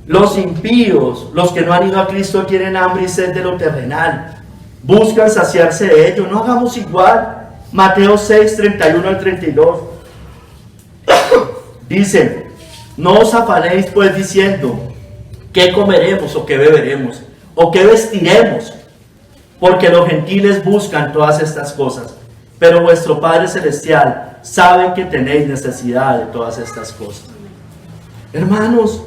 los impíos, los que no han ido a Cristo, tienen hambre y sed de lo terrenal. Buscan saciarse de ello. No hagamos igual. Mateo 6, 31 al 32. Dice, no os afanéis pues diciendo, ¿qué comeremos o qué beberemos? ¿O qué vestiremos? Porque los gentiles buscan todas estas cosas. Pero vuestro Padre Celestial sabe que tenéis necesidad de todas estas cosas. Hermanos,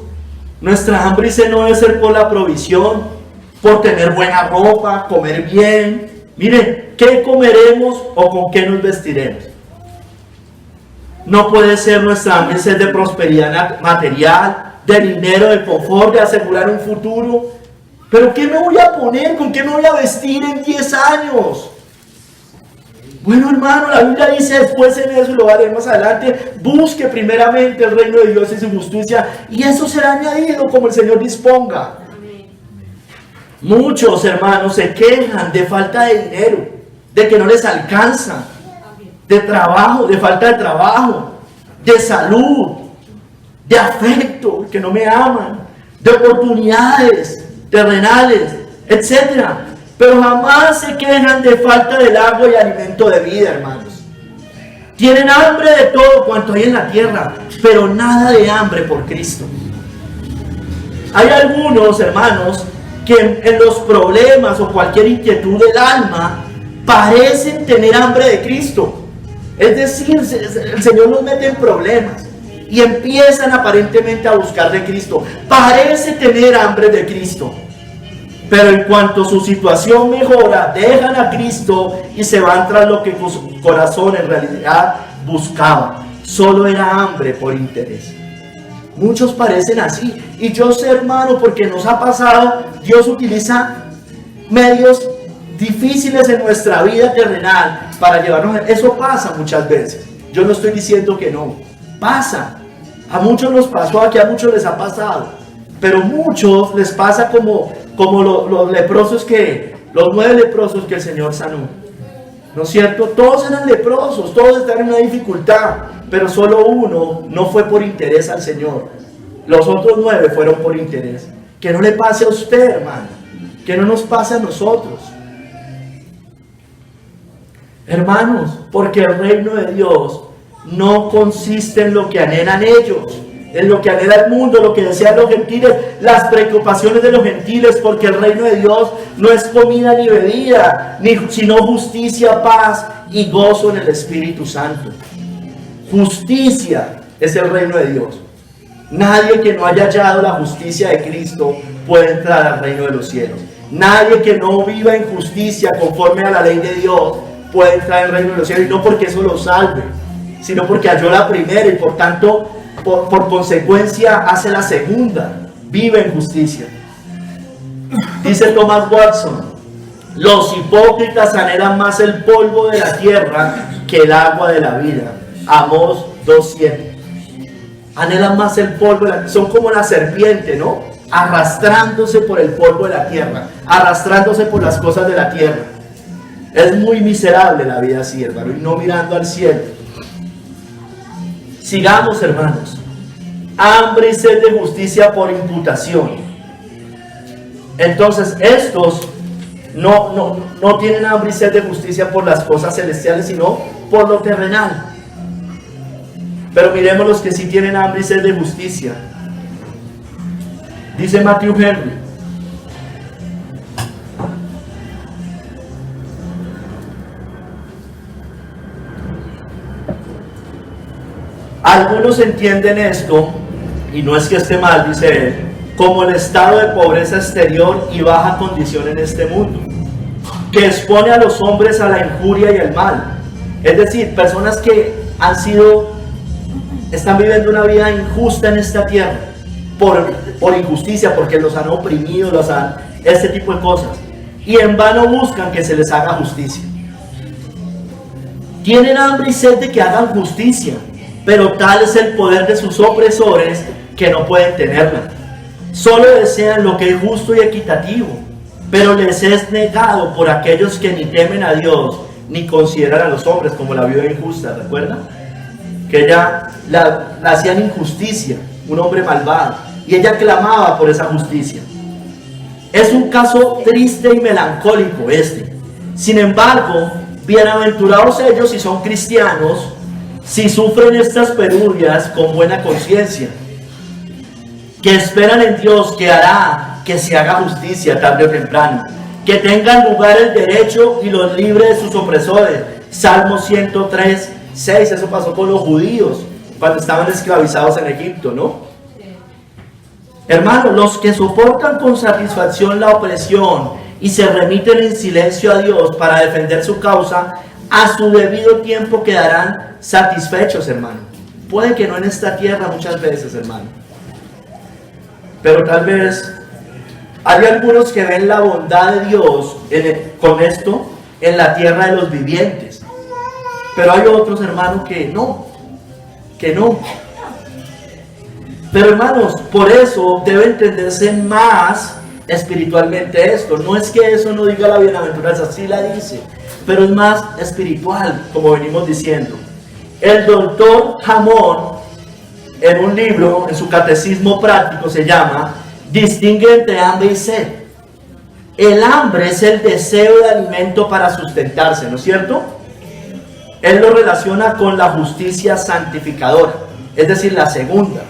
nuestra hambre no debe ser por la provisión, por tener buena ropa, comer bien. Mire, ¿qué comeremos o con qué nos vestiremos? No puede ser nuestra hambre ser de prosperidad material, de dinero, de confort, de asegurar un futuro. ¿Pero qué me voy a poner? ¿Con qué me voy a vestir en 10 años? Bueno, hermano, la Biblia dice después en eso, y lo va a leer más adelante, busque primeramente el reino de Dios y su justicia, y eso será añadido como el Señor disponga. Muchos hermanos se quejan de falta de dinero. de que no les alcanza, de trabajo, de falta de trabajo, de salud, de afecto, que no me aman, de oportunidades terrenales, etc. Pero jamás se quejan de falta del agua y alimento de vida, hermanos. Tienen hambre de todo cuanto hay en la tierra, pero nada de hambre por Cristo. Hay algunos, hermanos, que en los problemas o cualquier inquietud del alma parecen tener hambre de Cristo. Es decir, el Señor los mete en problemas y empiezan aparentemente a buscar de Cristo. Parece tener hambre de Cristo, pero en cuanto su situación mejora, dejan a Cristo y se van tras lo que su corazón en realidad buscaba. Solo era hambre por interés. Muchos parecen así. Y yo sé, hermano, porque nos ha pasado, Dios utiliza medios difíciles en nuestra vida terrenal para llevarnos. Eso pasa muchas veces. Yo no estoy diciendo que no. Pasa. A muchos nos pasó, aquí a muchos les ha pasado. Pero muchos les pasa como los leprosos los 9 leprosos que el Señor sanó. ¿No es cierto? Todos eran leprosos, todos estaban en una dificultad, pero solo uno no fue por interés al Señor. Los otros 9 fueron por interés. Que no le pase a usted, hermano. Que no nos pase a nosotros. Hermanos, porque el reino de Dios no consiste en lo que anhelan ellos, en lo que anhela el mundo, lo que desean los gentiles, las preocupaciones de los gentiles, porque el reino de Dios no es comida ni bebida, sino justicia, paz y gozo en el Espíritu Santo. Justicia es el reino de Dios. Nadie que no haya hallado la justicia de Cristo puede entrar al reino de los cielos. Nadie que no viva en justicia conforme a la ley de Dios puede entrar al reino de los cielos, y no porque eso lo salve, sino porque halló la primera y por tanto por consecuencia hace la segunda. Vive en justicia. Dice Thomas Watson: los hipócritas anhelan más el polvo de la tierra que el agua de la vida. Amós 2:7. Anhelan más el polvo, son como la serpiente, ¿no? Arrastrándose por el polvo de la tierra, arrastrándose por las cosas de la tierra. Es muy miserable la vida así, hermano, y no mirando al cielo. Sigamos, hermanos. Hambre y sed de justicia por imputación. Entonces, estos no tienen hambre y sed de justicia por las cosas celestiales, sino por lo terrenal. Pero miremos los que sí tienen hambre y sed de justicia. Dice Matthew Henry: algunos entienden esto, y no es que esté mal, dice él, como el estado de pobreza exterior y baja condición en este mundo, que expone a los hombres a la injuria y el mal. Es decir, personas que están viviendo una vida injusta en esta tierra, por injusticia, porque los han oprimido, este tipo de cosas, y en vano buscan que se les haga justicia. Tienen hambre y sed de que hagan justicia, pero tal es el poder de sus opresores que no pueden tenerla. Solo desean lo que es justo y equitativo, pero les es negado por aquellos que ni temen a Dios ni consideran a los hombres, como la viuda injusta, ¿recuerdan? Que ella la hacían injusticia, un hombre malvado, y ella clamaba por esa justicia. Es un caso triste y melancólico este. Sin embargo, bienaventurados ellos si son cristianos, si sufren estas penurias con buena conciencia, que esperan en Dios que hará que se haga justicia tarde o temprano, que tengan lugar el derecho y los libre de sus opresores. Salmo 103:6. Eso pasó con los judíos cuando estaban esclavizados en Egipto, ¿no? Hermanos, los que soportan con satisfacción la opresión y se remiten en silencio a Dios para defender su causa, a su debido tiempo quedarán satisfechos, hermano. Puede que no en esta tierra muchas veces, hermano, pero tal vez hay algunos que ven la bondad de Dios con esto en la tierra de los vivientes, pero hay otros, hermanos, que no. Pero, hermanos, por eso debe entenderse más espiritualmente esto. No es que eso no diga la bienaventuranza, sí la dice, pero es más espiritual, como venimos diciendo. El doctor Hammond, en un libro, en su catecismo práctico, se llama Distingue entre hambre y sed. El hambre es el deseo de alimento para sustentarse, ¿no es cierto? Él lo relaciona con la justicia santificadora, es decir, la segunda.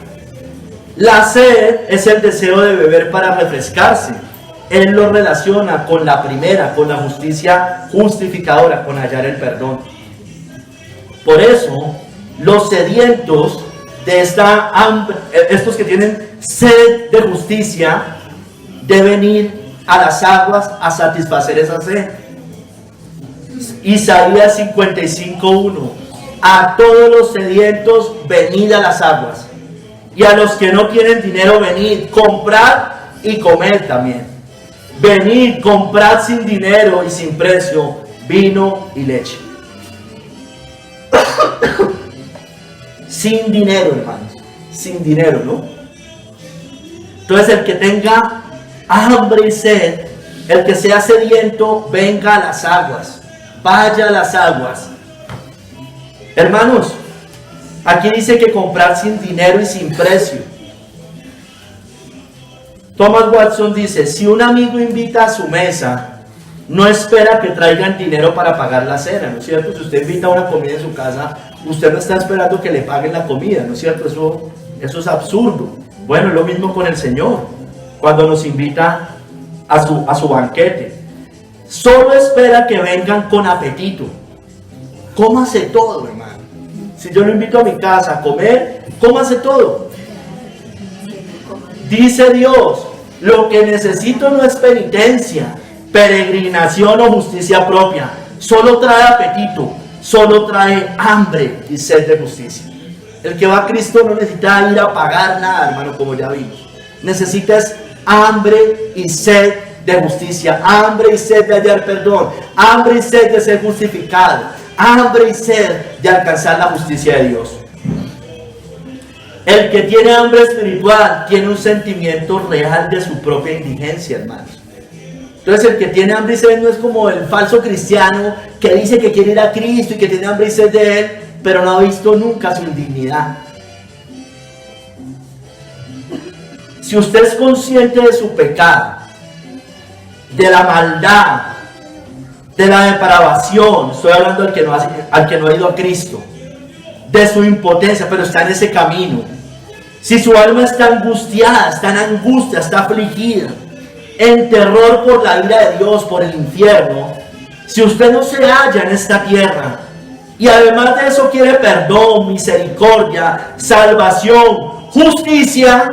La sed es el deseo de beber para refrescarse. Él lo relaciona con la primera, con la justicia justificadora, con hallar el perdón. Por eso, los sedientos de esta hambre, estos que tienen sed de justicia, deben ir a las aguas a satisfacer esa sed. Isaías 55:1: a todos los sedientos venid a las aguas, y a los que no tienen dinero venid, comprad y comed también. Venid, comprad sin dinero y sin precio vino y leche. Sin dinero, hermanos, sin dinero, ¿no? Entonces el que tenga hambre y sed, el que sea sediento, venga a las aguas, vaya a las aguas. Hermanos, aquí dice que comprar sin dinero y sin precio. Thomas Watson dice: si un amigo invita a su mesa, no espera que traigan dinero para pagar la cena, ¿no es cierto? Si usted invita a una comida en su casa, usted no está esperando que le paguen la comida, ¿no es cierto? Eso es absurdo. Bueno, es lo mismo con el Señor, cuando nos invita a su banquete. Solo espera que vengan con apetito. Cómase todo, hermano. Si yo lo invito a mi casa a comer, cómase todo. Dice Dios: lo que necesito no es penitencia, peregrinación o justicia propia. Solo trae apetito, solo trae hambre y sed de justicia. El que va a Cristo no necesita ir a pagar nada, hermano, como ya vimos. Necesitas hambre y sed de justicia, hambre y sed de hallar perdón, hambre y sed de ser justificado, hambre y sed de alcanzar la justicia de Dios. El que tiene hambre espiritual tiene un sentimiento real de su propia indigencia, hermanos. Entonces el que tiene hambre y sed no es como el falso cristiano que dice que quiere ir a Cristo y que tiene hambre y sed de Él, pero no ha visto nunca su indignidad. Si usted es consciente de su pecado, de la maldad, de la depravación, estoy hablando al que no ha ido a Cristo, de su impotencia, pero está en ese camino. Si su alma está angustiada, está en angustia, está afligida, en terror por la ira de Dios, por el infierno, si usted no se halla en esta tierra, y además de eso quiere perdón, misericordia, salvación, justicia,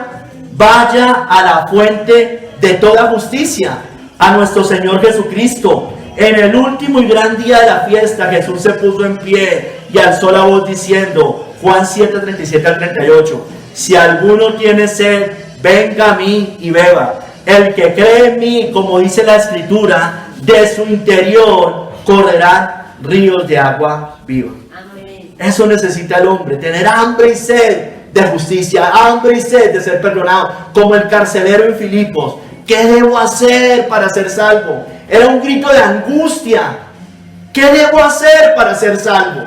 vaya a la fuente de toda justicia, a nuestro Señor Jesucristo. En el último y gran día de la fiesta, Jesús se puso en pie y alzó la voz diciendo, Juan 7:37-38, si alguno tiene sed, venga a mí y beba. El que cree en mí, como dice la Escritura, de su interior correrán ríos de agua viva. Amén. Eso necesita el hombre, tener hambre y sed de justicia, hambre y sed de ser perdonado, como el carcelero en Filipos. ¿Qué debo hacer para ser salvo? Era un grito de angustia. ¿Qué debo hacer para ser salvo?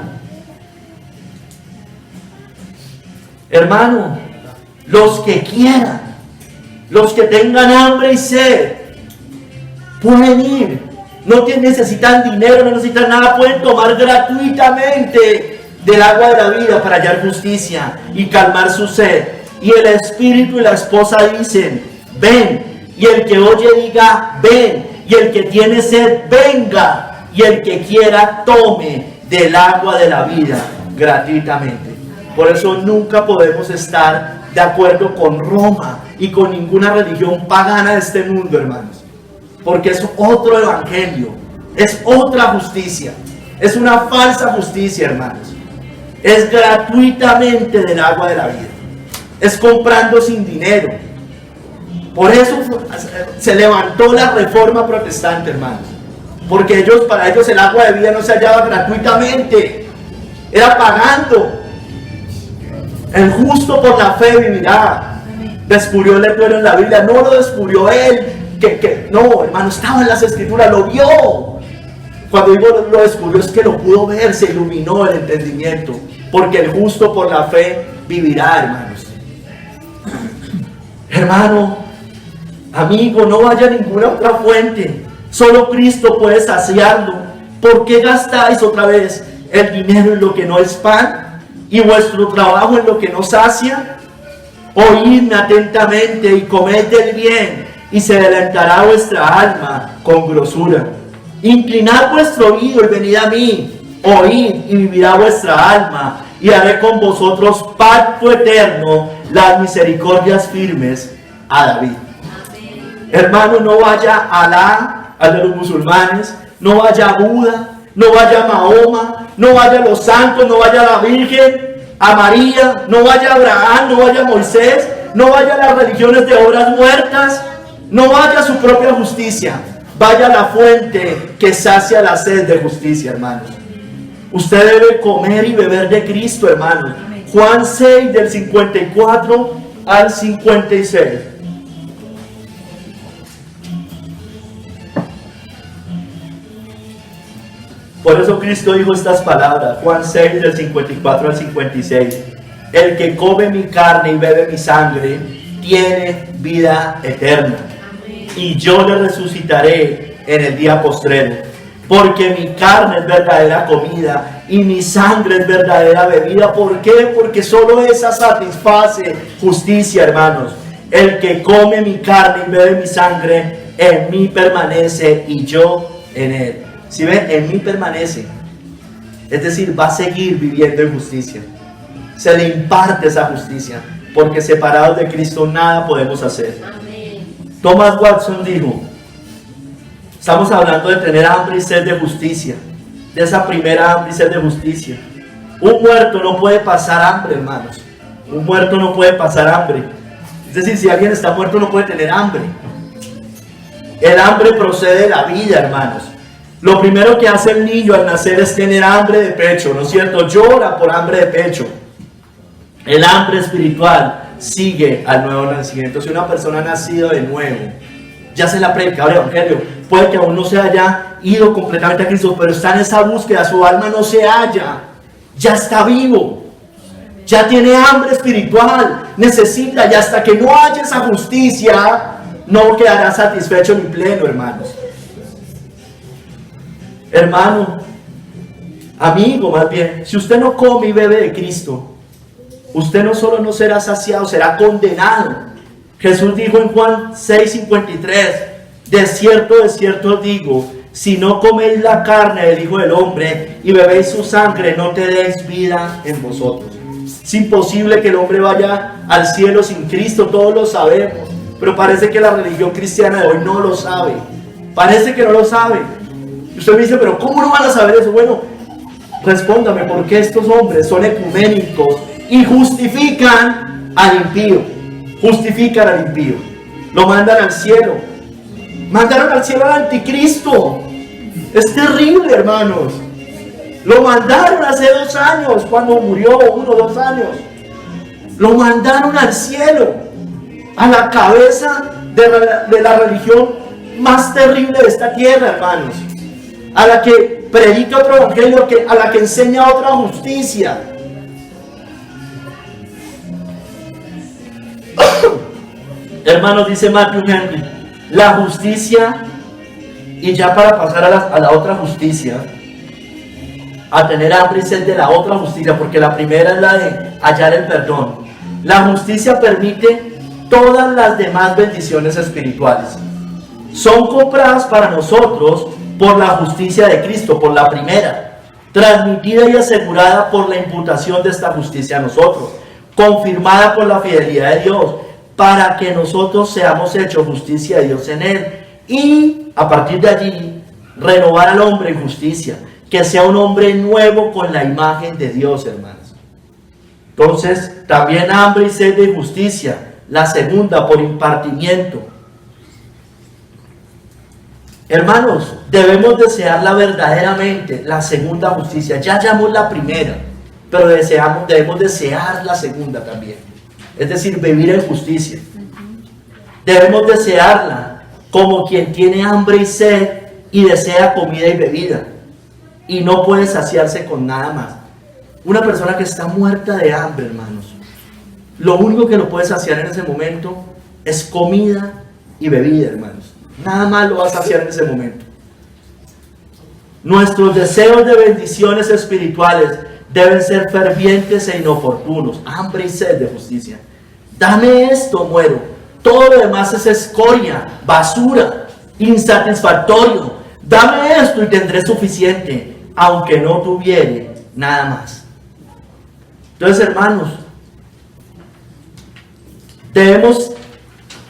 Hermano, los que quieran, los que tengan hambre y sed, pueden ir. No necesitan dinero, no necesitan nada, pueden tomar gratuitamente del agua de la vida para hallar justicia y calmar su sed. Y el Espíritu y la esposa dicen, ven. Y el que oye diga, ven. Y el que tiene sed, venga. Y el que quiera, tome del agua de la vida gratuitamente. Por eso nunca podemos estar de acuerdo con Roma y con ninguna religión pagana de este mundo, hermanos. Porque es otro evangelio, es otra justicia, es una falsa justicia, hermanos. Es gratuitamente del agua de la vida, es comprando sin dinero. Por eso se levantó la reforma protestante, hermanos, porque para ellos el agua de vida no se hallaba gratuitamente, era pagando. El justo por la fe vivirá. Descubrió el letrero en la Biblia, no lo descubrió él, que no, hermano, estaba en las escrituras, lo vio. Cuando digo lo descubrió, es que lo pudo ver, se iluminó el entendimiento, porque el justo por la fe vivirá, hermanos. Hermano, amigo, no vaya a ninguna otra fuente, solo Cristo puede saciarlo. ¿Por qué gastáis otra vez el dinero en lo que no es pan y vuestro trabajo en lo que no sacia? Oídme atentamente y comed del bien, y se deleitará vuestra alma con grosura. Inclinad vuestro oído y venid a mí, oíd y vivirá vuestra alma, y haré con vosotros pacto eterno, las misericordias firmes a David. Amén. Hermano, no vaya a Alá, al de los musulmanes, no vaya a Buda, no vaya a Mahoma, no vaya a los santos, no vaya a la Virgen, a María, no vaya a Abraham, no vaya a Moisés, no vaya a las religiones de obras muertas, no vaya a su propia justicia, vaya a la fuente que sacia la sed de justicia, hermanos. Usted debe comer y beber de Cristo, hermanos. Juan 6 del 54 al 56. Por eso Cristo dijo estas palabras, Juan 6 del 54 al 56. El que come mi carne y bebe mi sangre tiene vida eterna, y yo le resucitaré en el día postrero. Porque mi carne es verdadera comida y mi sangre es verdadera bebida. ¿Por qué? Porque solo esa satisface justicia, hermanos. El que come mi carne y bebe mi sangre, en mí permanece y yo en él. Si ven, en mí permanece. Es decir, va a seguir viviendo en justicia. Se le imparte esa justicia, porque separados de Cristo nada podemos hacer. Amén. Thomas Watson dijo, estamos hablando de tener hambre y sed de justicia, de esa primera hambre y sed de justicia. Un muerto no puede pasar hambre, hermanos. Un muerto no puede pasar hambre. Es decir, si alguien está muerto no puede tener hambre. El hambre procede de la vida, hermanos. Lo primero que hace el niño al nacer es tener hambre de pecho, ¿no es cierto? Llora por hambre de pecho. El hambre espiritual sigue al nuevo nacimiento. Si una persona ha nacido de nuevo, ya se la predica el evangelio, puede que aún no se haya ido completamente a Cristo, pero está en esa búsqueda, su alma no se halla, ya está vivo, ya tiene hambre espiritual, necesita, y hasta que no haya esa justicia, no quedará satisfecho ni pleno, hermanos. Hermano, amigo, más bien, si usted no come y bebe de Cristo, usted no solo no será saciado, será condenado. Jesús dijo en Juan 6:53, de cierto os digo, si no coméis la carne del Hijo del Hombre y bebéis su sangre, no tenéis vida en vosotros. Es imposible que el hombre vaya al cielo sin Cristo, todos lo sabemos, pero parece que la religión cristiana de hoy no lo sabe. Parece que no lo sabe. Y usted me dice, pero ¿cómo no van a saber eso? Bueno, respóndame, porque estos hombres son ecuménicos y justifican al impío. Justifican al impío. Lo mandan al cielo. Mandaron al cielo al anticristo. Es terrible, hermanos. Lo mandaron hace 2 años, cuando murió, 1 o 2 años. Lo mandaron al cielo, a la cabeza de la religión más terrible de esta tierra, hermanos. A la que predica otro evangelio, a la que enseña otra justicia. Hermanos, dice Matthew Henry, la justicia, y ya para pasar a la otra justicia, a tener hambre y sed de la otra justicia, porque la primera es la de hallar el perdón. La justicia permite todas las demás bendiciones espirituales. Son compradas para nosotros por la justicia de Cristo, por la primera, transmitida y asegurada por la imputación de esta justicia a nosotros, confirmada por la fidelidad de Dios, para que nosotros seamos hechos justicia de Dios en él, y a partir de allí renovar al hombre en justicia, que sea un hombre nuevo con la imagen de Dios, hermanos. Entonces, también hambre y sed de justicia, la segunda por impartimiento. Hermanos, debemos desearla verdaderamente, la segunda justicia. Ya hallamos la primera, pero debemos desear la segunda también. Es decir, vivir en justicia. Debemos desearla como quien tiene hambre y sed y desea comida y bebida, y no puede saciarse con nada más. Una persona que está muerta de hambre, hermanos, lo único que lo puede saciar en ese momento es comida y bebida, hermanos. Nada más lo va a saciar en ese momento. Nuestros deseos de bendiciones espirituales deben ser fervientes e inoportunos. Hambre y sed de justicia. Dame esto, muero. Todo lo demás es escoria, basura, insatisfactorio. Dame esto y tendré suficiente, aunque no tuviere nada más. Entonces, hermanos,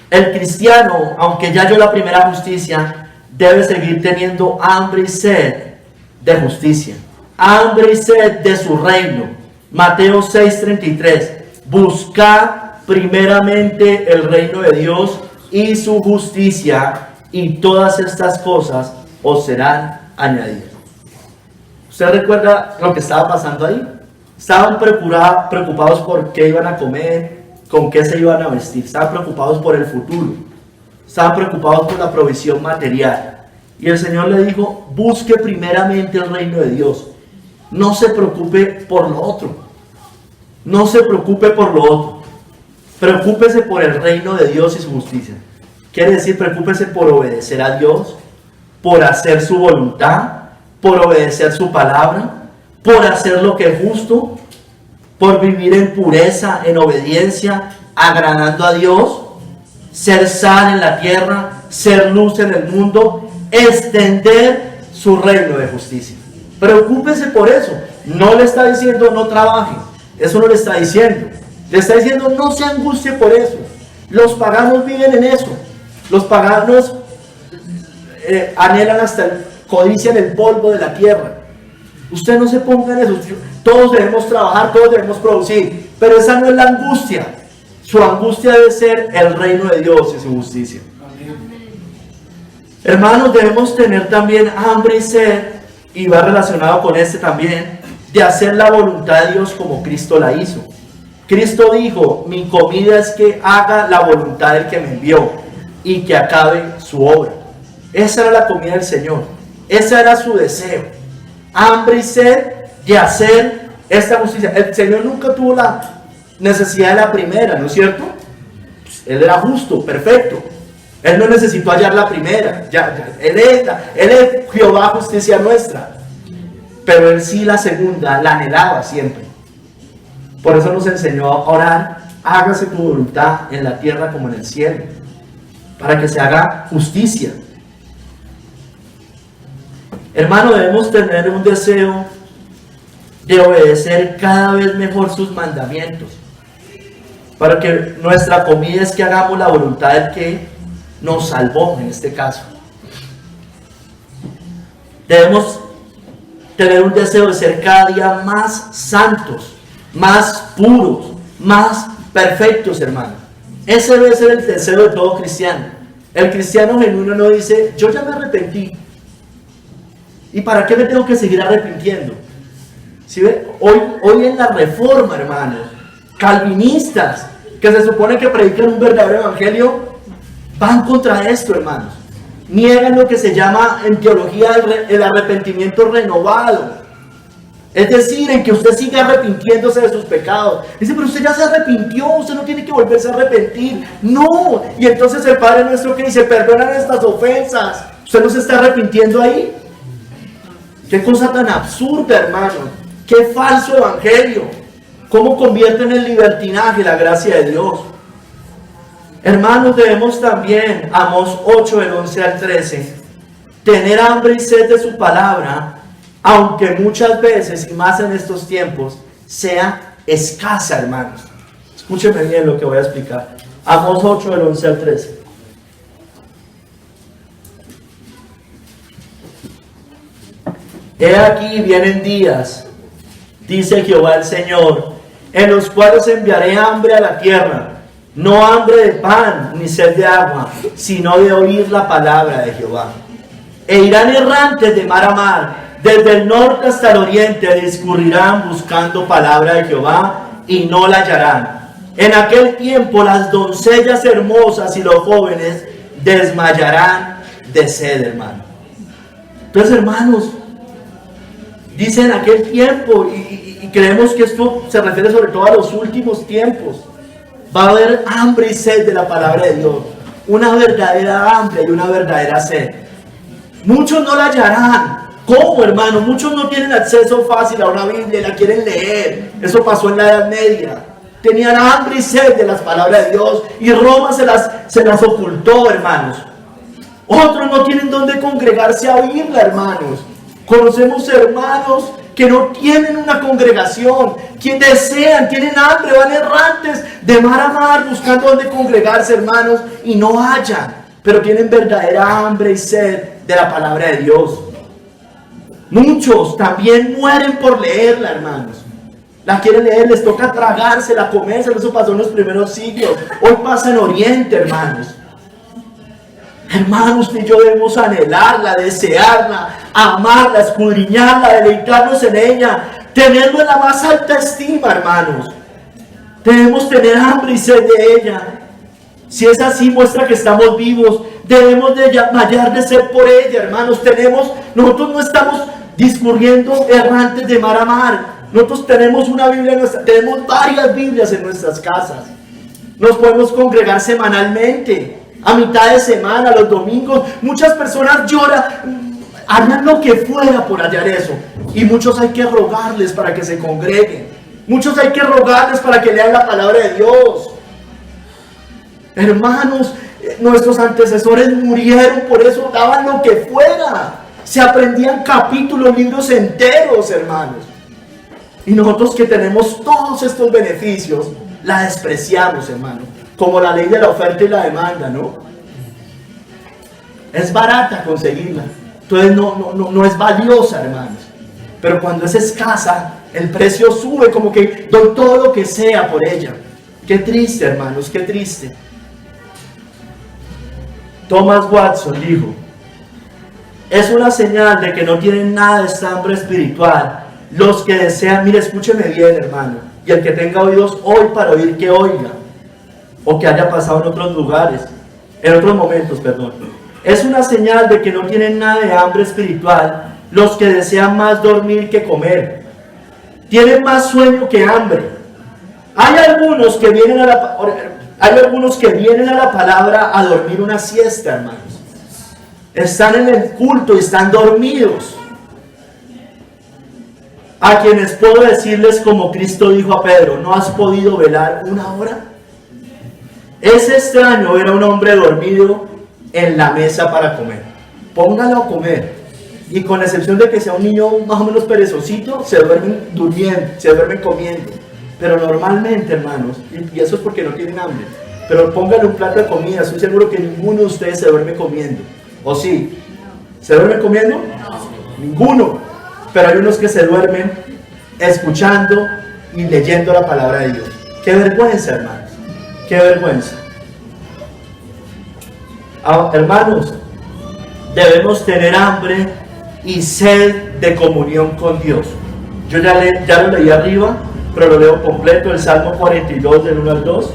el cristiano, aunque ya halló la primera justicia, debe seguir teniendo hambre y sed de justicia, hambre y sed de su reino. Mateo 6:33, buscad primeramente el reino de Dios y su justicia, y todas estas cosas os serán añadidas. ¿Usted recuerda lo que estaba pasando ahí? Estaban preocupados por qué iban a comer, con qué se iban a vestir. Estaban preocupados por el futuro. Estaban preocupados por la provisión material. Y el Señor le dijo, busque primeramente el reino de Dios. No se preocupe por lo otro. No se preocupe por lo otro. Preocúpese por el reino de Dios y su justicia. Quiere decir, preocúpese por obedecer a Dios, por hacer su voluntad, por obedecer su palabra, por hacer lo que es justo, por vivir en pureza, en obediencia, agradando a Dios, ser sal en la tierra, ser luz en el mundo, extender su reino de justicia. Preocúpese por eso. No le está diciendo no trabaje, eso no le está diciendo. Le está diciendo no se angustie por eso. Los paganos viven en eso. Los paganos anhelan codician el polvo de la tierra. Usted no se ponga en eso. Todos debemos trabajar, todos debemos producir, pero esa no es la angustia. Su angustia debe ser el reino de Dios y su justicia. Hermanos, debemos tener también hambre y sed, y va relacionado con este también, de hacer la voluntad de Dios como Cristo la hizo. Cristo dijo, mi comida es que haga la voluntad del que me envió y que acabe su obra. Esa era la comida del Señor. Ese era su deseo. Hambre y sed de hacer esta justicia. El Señor nunca tuvo la necesidad de la primera, ¿no es cierto? Él era justo, perfecto. Él no necesitó hallar la primera. Él es Jehová, justicia nuestra. Pero él sí la segunda, la anhelaba siempre. Por eso nos enseñó a orar, hágase tu voluntad en la tierra como en el cielo, para que se haga justicia. Hermano, debemos tener un deseo de obedecer cada vez mejor sus mandamientos, para que nuestra comida es que hagamos la voluntad del que nos salvó en este caso. Debemos tener un deseo de ser cada día más santos, más puros, más perfectos, hermano. Ese debe ser el deseo de todo cristiano. El cristiano genuino no dice, yo ya me arrepentí, ¿y para qué me tengo que seguir arrepintiendo? ¿Sí ve? Hoy en la reforma, hermanos, calvinistas, que se supone que predican un verdadero evangelio, van contra esto, hermanos. Niegan lo que se llama en teología el arrepentimiento renovado. Es decir, en que usted siga arrepintiéndose de sus pecados. Dice, pero usted ya se arrepintió, usted no tiene que volverse a arrepentir. No, y entonces el Padre nuestro que dice, perdonan estas ofensas. ¿Usted no se está arrepintiendo ahí? Qué cosa tan absurda, hermano. Qué falso evangelio. Cómo convierten en libertinaje la gracia de Dios. Hermanos, debemos también, Amós 8, del 11 al 13, tener hambre y sed de su palabra, aunque muchas veces, y más en estos tiempos, sea escasa, hermanos. Escúchenme bien lo que voy a explicar. Amós 8, del 11 al 13. He aquí vienen días, dice Jehová el Señor, en los cuales enviaré hambre a la tierra, no hambre de pan ni sed de agua, sino de oír la palabra de Jehová. E irán errantes de mar a mar, desde el norte hasta el oriente, discurrirán buscando palabra de Jehová y no la hallarán. En aquel tiempo las doncellas hermosas y los jóvenes desmayarán de sed, hermano. Entonces, hermanos, dice en aquel tiempo, y creemos que esto se refiere sobre todo a los últimos tiempos, va a haber hambre y sed de la palabra de Dios. Una verdadera hambre y una verdadera sed. Muchos no la hallarán. ¿Cómo, hermano? Muchos no tienen acceso fácil a una Biblia y la quieren leer. Eso pasó en la Edad Media. Tenían hambre y sed de las palabras de Dios y Roma se las ocultó, hermanos. Otros no tienen dónde congregarse a oírla, hermanos. Conocemos hermanos que no tienen una congregación, que desean, tienen hambre, van errantes de mar a mar buscando dónde congregarse, hermanos, y no hallan, pero tienen verdadera hambre y sed de la palabra de Dios. Muchos también mueren por leerla, hermanos. La quieren leer, les toca tragársela, comérsela. Eso pasó en los primeros siglos. Hoy pasa en Oriente, hermanos. Hermanos, usted y yo debemos anhelarla, desearla, amarla, escudriñarla, deleitarnos en ella, tenerlo en la más alta estima, hermanos. Debemos tener hambre y sed de ella. Si es así, muestra que estamos vivos. Debemos de desmayar de sed por ella, hermanos. Nosotros no estamos discurriendo errantes de mar a mar. Nosotros tenemos una Biblia, tenemos varias Biblias en nuestras casas. Nos podemos congregar semanalmente, a mitad de semana, los domingos. Muchas personas lloran, hagan lo que fuera por hallar eso. Y muchos hay que rogarles para que se congreguen. Muchos hay que rogarles para que lean la palabra de Dios. Hermanos, nuestros antecesores murieron por eso, daban lo que fuera. Se aprendían capítulos, libros enteros, hermanos. Y nosotros que tenemos todos estos beneficios, la despreciamos, hermano. Como la ley de la oferta y la demanda, ¿no? Es barata conseguirla. Entonces no es valiosa, hermanos. Pero cuando es escasa, el precio sube, como que doy todo lo que sea por ella. Qué triste, hermanos, qué triste. Thomas Watson dijo: es una señal de que no tienen nada de esta hambre espiritual los que desean. Mire, escúcheme bien, hermano, y el que tenga oídos hoy para oír, que oiga, o que haya pasado en otros lugares, en otros momentos, perdón. Es una señal de que no tienen nada de hambre espiritual los que desean más dormir que comer. Tienen más sueño que hambre. Hay algunos que vienen a la palabra a dormir una siesta, hermanos. Están en el culto y están dormidos. A quienes puedo decirles, como Cristo dijo a Pedro: ¿no has podido velar una hora? Es extraño ver a un hombre dormido en la mesa para comer. Póngalo a comer. Y con la excepción de que sea un niño más o menos perezosito, se duermen durmiendo, se duermen comiendo. Pero normalmente, hermanos, y eso es porque no tienen hambre, pero póngale un plato de comida, estoy seguro que ninguno de ustedes se duerme comiendo. ¿O sí? ¿Se duerme comiendo? No. Ninguno. Pero hay unos que se duermen escuchando y leyendo la palabra de Dios. ¡Qué vergüenza, hermanos! ¡Qué vergüenza! Hermanos, debemos tener hambre y sed de comunión con Dios. Yo ya lo leí arriba, pero lo leo completo, el Salmo 42 del 1 al 2.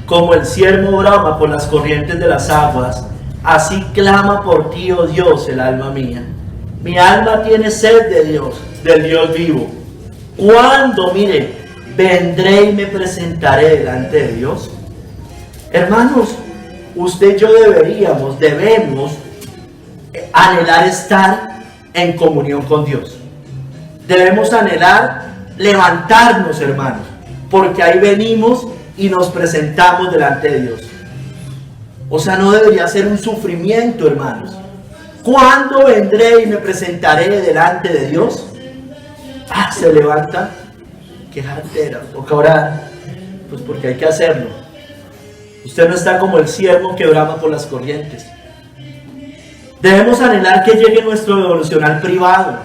Como el ciervo brama por las corrientes de las aguas, así clama por ti, oh Dios, el alma mía. Mi alma tiene sed de Dios, del Dios vivo. ¿Cuándo, mire, vendré y me presentaré delante de Dios? Hermanos, usted y yo debemos anhelar estar en comunión con Dios. Debemos anhelar levantarnos, hermanos, porque ahí venimos y nos presentamos delante de Dios. O sea, no debería ser un sufrimiento, hermanos. ¿Cuándo vendré y me presentaré delante de Dios? Se levanta, qué jartera, toca orar, pues porque hay que hacerlo. Usted no está como el ciervo que brama por las corrientes. Debemos anhelar que llegue nuestro devocional privado,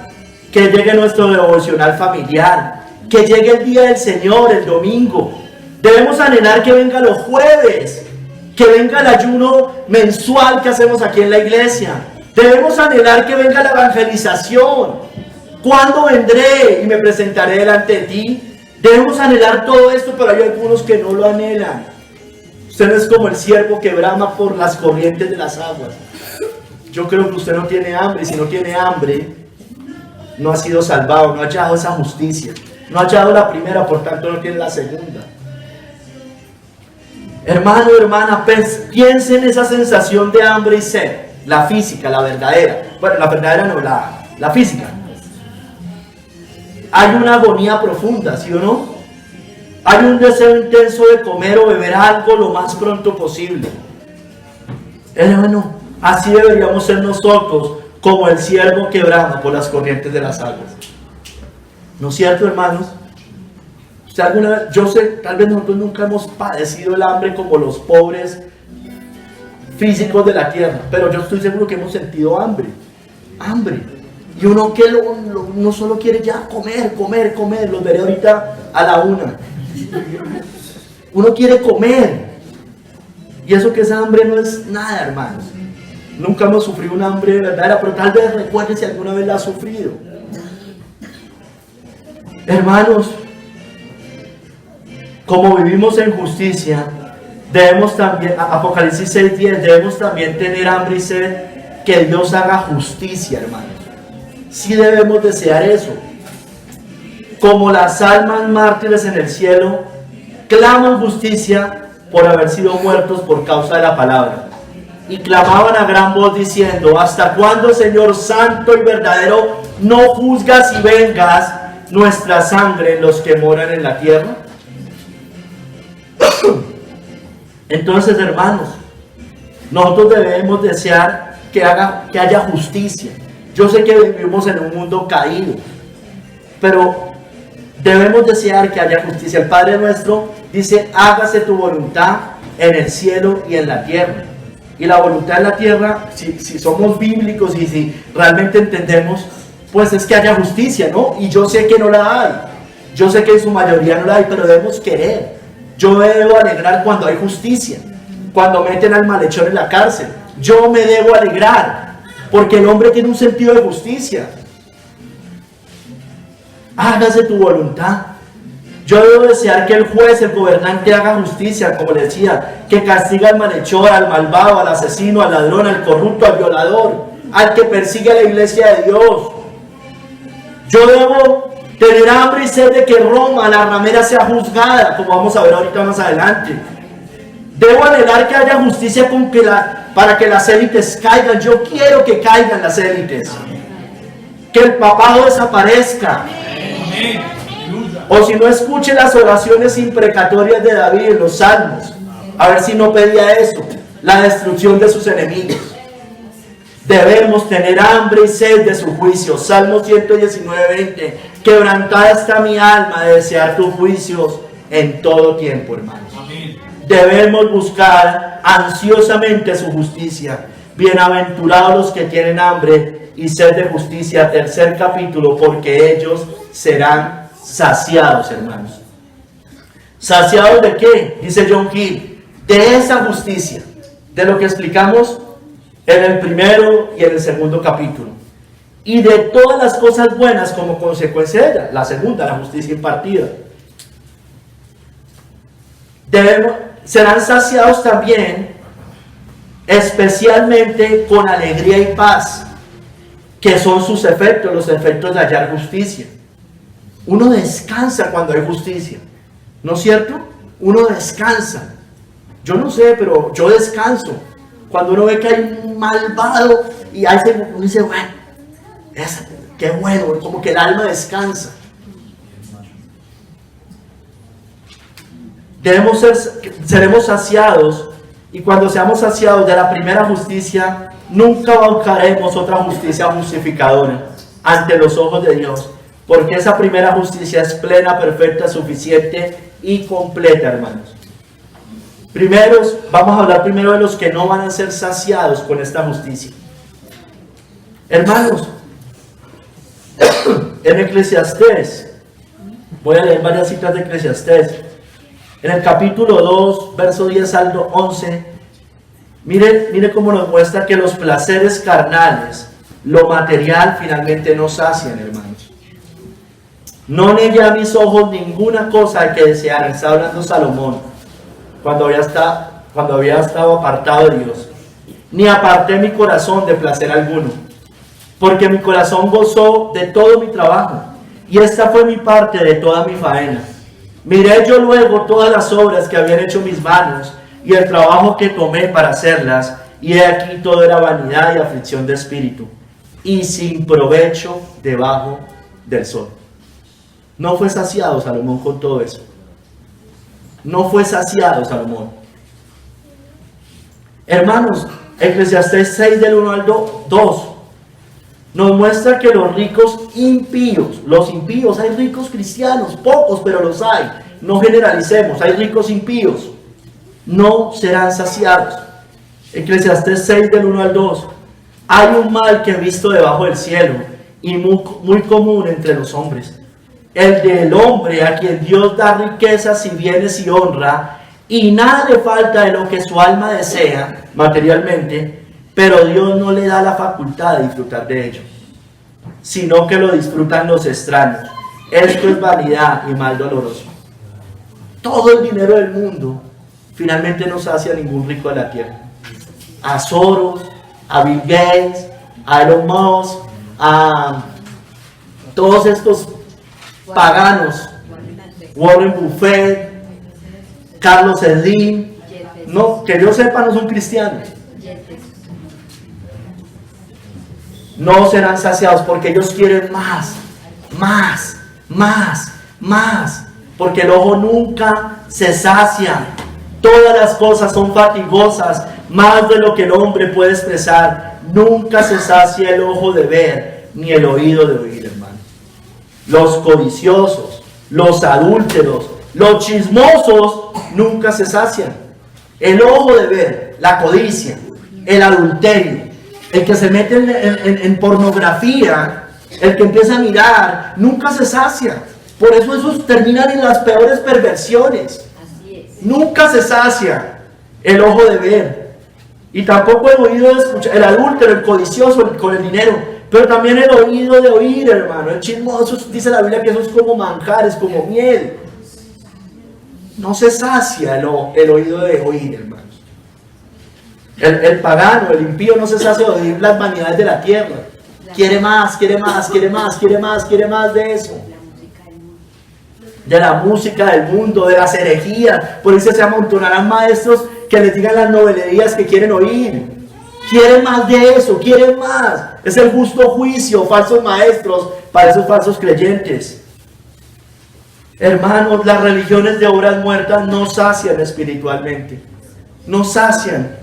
que llegue nuestro devocional familiar, que llegue el día del Señor, el domingo. Debemos anhelar que venga los jueves, que venga el ayuno mensual que hacemos aquí en la iglesia, Debemos anhelar que venga la evangelización. ¿Cuándo vendré y me presentaré delante de ti? Debemos anhelar todo esto, pero hay algunos que no lo anhelan. Usted no es como el siervo que brama por las corrientes de las aguas. Yo creo que usted no tiene hambre, y si no tiene hambre, no ha sido salvado, no ha hallado esa justicia. No ha hallado la primera, por tanto no tiene la segunda. Hermano, hermana, piense en esa sensación de hambre y sed. La física, la verdadera. Bueno, la verdadera no, la física. Hay una agonía profunda, ¿sí o no? Hay un deseo intenso de comer o beber algo lo más pronto posible. Hermano, así deberíamos ser nosotros, como el siervo que brama por las corrientes de las aguas. ¿No es cierto, hermanos? ¿Usted alguna vez, yo sé, tal vez nosotros nunca hemos padecido el hambre como los pobres físicos de la tierra, pero yo estoy seguro que hemos sentido hambre. Hambre. Y uno que uno solo quiere ya comer. Los veré ahorita a la 1. Uno quiere comer. Y eso que esa hambre no es nada, hermanos. Nunca hemos sufrido una hambre verdadera, pero tal vez recuerden si alguna vez la ha sufrido. Hermanos, como vivimos en justicia, debemos también, Apocalipsis 6:10, debemos también tener hambre y sed que Dios haga justicia, hermanos. Sí debemos desear eso. Como las almas mártires en el cielo claman justicia por haber sido muertos por causa de la palabra. Y clamaban a gran voz diciendo: ¿hasta cuándo, Señor santo y verdadero, no juzgas y vengas nuestra sangre en los que moran en la tierra? Entonces, hermanos, nosotros debemos desear que haya justicia. Yo sé que vivimos en un mundo caído, pero debemos desear que haya justicia. El Padre nuestro dice: hágase tu voluntad en el cielo y en la tierra. Y la voluntad en la tierra, si somos bíblicos y si realmente entendemos, pues es que haya justicia, ¿no? Y yo sé que no la hay. Yo sé que en su mayoría no la hay, pero debemos querer. Yo me debo alegrar cuando hay justicia. Cuando meten al malhechor en la cárcel, yo me debo alegrar. Porque el hombre tiene un sentido de justicia. Hágase tu voluntad. Yo debo desear que el juez, el gobernante haga justicia, como le decía, que castiga al malhechor, al malvado, al asesino, al ladrón, al corrupto, al violador, al que persigue a la iglesia de Dios. Yo debo tener hambre y sed de que Roma, la ramera, sea juzgada, como vamos a ver ahorita más adelante. Debo anhelar que haya justicia para que las élites caigan. Yo quiero que caigan las élites. Que el papado desaparezca. O si no, escuche las oraciones imprecatorias de David en los salmos. A ver si no pedía eso. La destrucción de sus enemigos. Debemos tener hambre y sed de su juicio. Salmo 119:20. Quebrantada está mi alma de desear tus juicios en todo tiempo, hermanos. Debemos buscar ansiosamente su justicia. Bienaventurados los que tienen hambre y sed de justicia. Tercer capítulo, porque ellos serán saciados, hermanos. ¿Saciados de qué? Dice John Gill. De esa justicia, de lo que explicamos en el primero y en el segundo capítulo. Y de todas las cosas buenas como consecuencia de ella. La segunda, la justicia impartida. Serán saciados también, especialmente con alegría y paz, que son sus efectos, los efectos de hallar justicia. Uno descansa cuando hay justicia, ¿no es cierto? Uno descansa. Yo no sé, pero yo descanso cuando uno ve que hay un malvado y uno dice, bueno, qué bueno, como que el alma descansa. Seremos saciados, y cuando seamos saciados de la primera justicia, nunca buscaremos otra justicia justificadora ante los ojos de Dios, porque esa primera justicia es plena, perfecta, suficiente y completa, hermanos. Vamos a hablar primero de los que no van a ser saciados con esta justicia. Hermanos, en Eclesiastés, voy a leer varias citas de Eclesiastés. En el capítulo 2, verso 10 al 11, Mire cómo nos muestra que los placeres carnales, lo material, finalmente no sacian, hermanos. No negué a mis ojos ninguna cosa que desear. Está hablando Salomón cuando había estado apartado de Dios. Ni aparté mi corazón de placer alguno, porque mi corazón gozó de todo mi trabajo, y esta fue mi parte de toda mi faena. Miré yo luego todas las obras que habían hecho mis manos, y el trabajo que tomé para hacerlas, y he aquí todo era vanidad y aflicción de espíritu, y sin provecho debajo del sol. No fue saciado Salomón con todo eso. No fue saciado Salomón. Hermanos, Eclesiastés 6 del 1 al 2 nos muestra que los ricos impíos, los impíos, hay ricos cristianos, pocos pero los hay, no generalicemos, hay ricos impíos, no serán saciados. Eclesiastés 6 del 1 al 2. Hay un mal que he visto debajo del cielo y muy común entre los hombres, el del hombre a quien Dios da riquezas y bienes y honra, y nada le falta de lo que su alma desea materialmente, pero Dios no le da la facultad de disfrutar de ello, sino que lo disfrutan los extraños. Esto es vanidad y mal doloroso. Todo el dinero del mundo finalmente no sacia a ningún rico de la tierra. A Soros, a Bill Gates, a Elon Musk, a todos estos paganos, Warren Buffett, Carlos Slim, no, que yo sepa, no son cristianos. No serán saciados porque ellos quieren más, más, más, más, porque el ojo nunca se sacia. Todas las cosas son fatigosas, más de lo que el hombre puede expresar. Nunca se sacia el ojo de ver, ni el oído de oír, hermano. Los codiciosos, los adúlteros, los chismosos, nunca se sacian. El ojo de ver, la codicia, el adulterio, el que se mete en pornografía, el que empieza a mirar, nunca se sacia. Por eso esos terminan en las peores perversiones. Nunca se sacia el ojo de ver. Y tampoco el oído de escuchar. El adúltero, el codicioso, con el dinero. Pero también el oído de oír, hermano. El chismoso, dice la Biblia que eso es como manjares, como miel. No se sacia el oído de oír, hermanos. El pagano, el impío no se sacia de oír las vanidades de la tierra. Quiere más, quiere más, quiere más, quiere más, quiere más de eso. De la música del mundo, de las herejías. Por eso se amontonarán maestros que les digan las novelerías que quieren oír. Quieren más de eso, quieren más. Es el justo juicio, falsos maestros para esos falsos creyentes. Hermanos, las religiones de obras muertas no sacian espiritualmente. No sacian.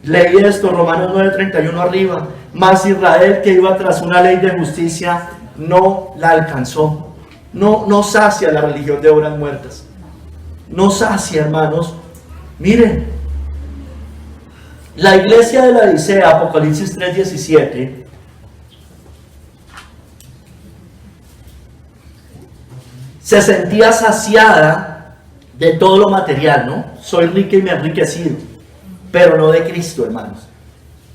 Leí esto, Romanos 9:31 arriba. Mas Israel, que iba tras una ley de justicia, no la alcanzó. No sacia la religión de obras muertas. No sacia, hermanos. Miren, la iglesia de la Odisea, Apocalipsis 3:17, se sentía saciada de todo lo material, ¿no? Soy rica y me he enriquecido, pero no de Cristo, hermanos.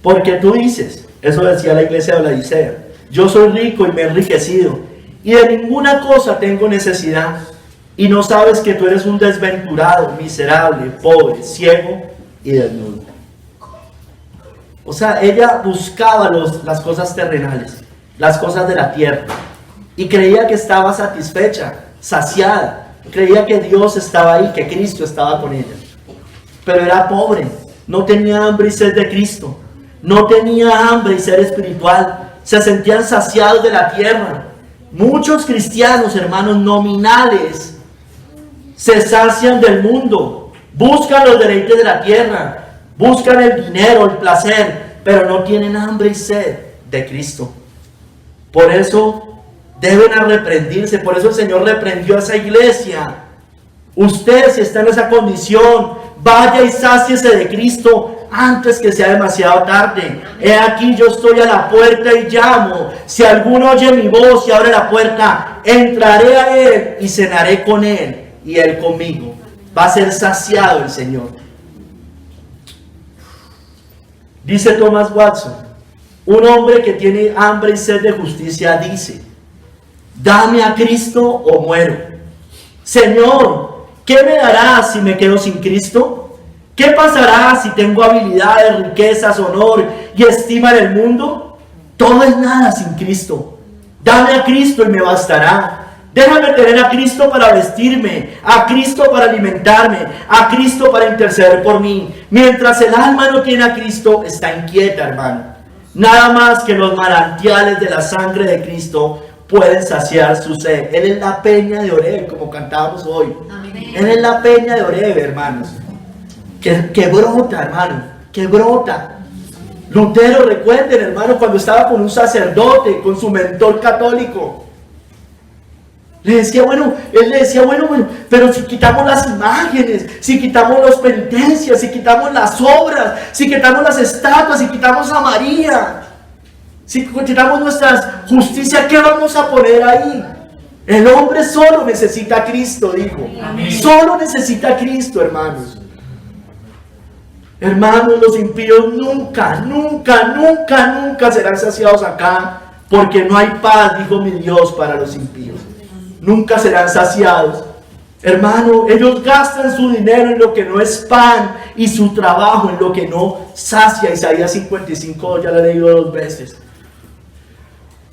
Porque tú dices, eso decía la iglesia de la Odisea, yo soy rico y me he enriquecido, y de ninguna cosa tengo necesidad, y no sabes que tú eres un desventurado, miserable, pobre, ciego y desnudo. O sea, ella buscaba las cosas terrenales, las cosas de la tierra, y creía que estaba satisfecha, saciada, creía que Dios estaba ahí, que Cristo estaba con ella, pero era pobre, no tenía hambre y sed de Cristo, no tenía hambre y sed espiritual, se sentían saciados de la tierra. Muchos cristianos, hermanos, nominales, se sacian del mundo, buscan los deleites de la tierra, buscan el dinero, el placer, pero no tienen hambre y sed de Cristo. Por eso deben arrepentirse, por eso el Señor reprendió a esa iglesia. Usted, si está en esa condición, vaya y sáciese de Cristo antes que sea demasiado tarde. He aquí, yo estoy a la puerta y llamo. Si alguno oye mi voz y abre la puerta, entraré a él y cenaré con él y él conmigo. Va a ser saciado el Señor. Dice Thomas Watson, un hombre que tiene hambre y sed de justicia dice: dame a Cristo o muero. Señor, ¿qué me darás si me quedo sin Cristo? ¿Qué pasará si tengo habilidades, riquezas, honor y estima en el mundo? Todo es nada sin Cristo. Dame a Cristo y me bastará. Déjame tener a Cristo para vestirme, a Cristo para alimentarme, a Cristo para interceder por mí. Mientras el alma no tiene a Cristo, está inquieta, hermano. Nada más que los manantiales de la sangre de Cristo pueden saciar su sed. Él es la peña de Oreb, como cantábamos hoy. Amén. Él es la peña de Oreb, hermanos. Que brota, hermano, que brota. Lutero, recuerden, hermano, cuando estaba con un sacerdote, con su mentor católico. Él le decía, bueno, pero si quitamos las imágenes, si quitamos las penitencias, si quitamos las obras, si quitamos las estatuas, si quitamos a María, si quitamos nuestra justicia, ¿qué vamos a poner ahí? El hombre solo necesita a Cristo, dijo. Amén. Solo necesita a Cristo, hermanos. Hermanos, los impíos nunca serán saciados acá, porque no hay paz, dijo mi Dios, para los impíos. Nunca serán saciados. Hermano, ellos gastan su dinero en lo que no es pan y su trabajo en lo que no sacia. Isaías 55, ya lo he leído 2 veces.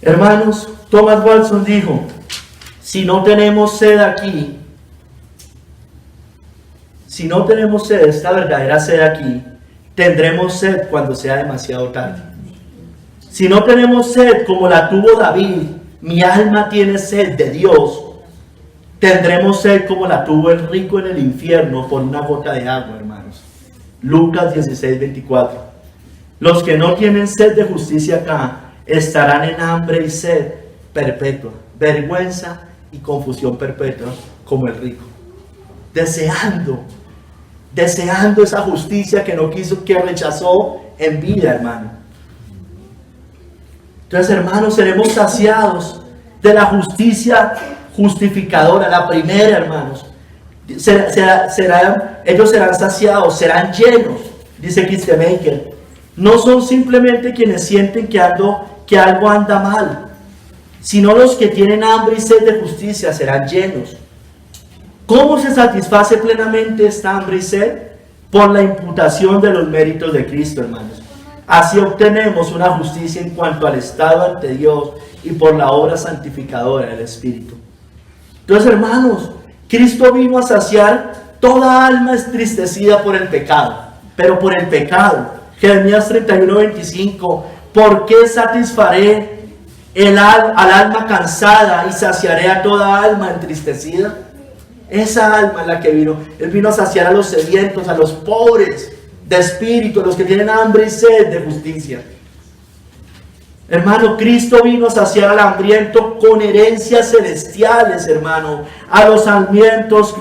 Hermanos, Thomas Watson dijo: si no tenemos sed aquí, si no tenemos sed, esta verdadera sed aquí, tendremos sed cuando sea demasiado tarde. Si no tenemos sed como la tuvo David, mi alma tiene sed de Dios, tendremos sed como la tuvo el rico en el infierno por una gota de agua, hermanos. Lucas 16:24. Los que no tienen sed de justicia acá estarán en hambre y sed perpetua, vergüenza y confusión perpetua como el rico. Deseando esa justicia que no quiso, que rechazó en vida, hermano. Entonces, hermanos, seremos saciados de la justicia justificadora, la primera, hermanos. Ellos serán saciados, serán llenos, dice Kistemaker. No son simplemente quienes sienten que algo anda mal, sino los que tienen hambre y sed de justicia serán llenos. ¿Cómo se satisface plenamente esta hambre y sed? Por la imputación de los méritos de Cristo, hermanos. Así obtenemos una justicia en cuanto al estado ante Dios y por la obra santificadora del Espíritu. Entonces, hermanos, Cristo vino a saciar toda alma entristecida por el pecado, pero por el pecado. Jeremías 31:25, ¿por qué satisfaré al alma cansada y saciaré a toda alma entristecida? Esa alma es la que vino. Él vino a saciar a los sedientos, a los pobres de espíritu, a los que tienen hambre y sed de justicia. Hermano, Cristo vino a saciar al hambriento con herencias celestiales, hermano. A los hambrientos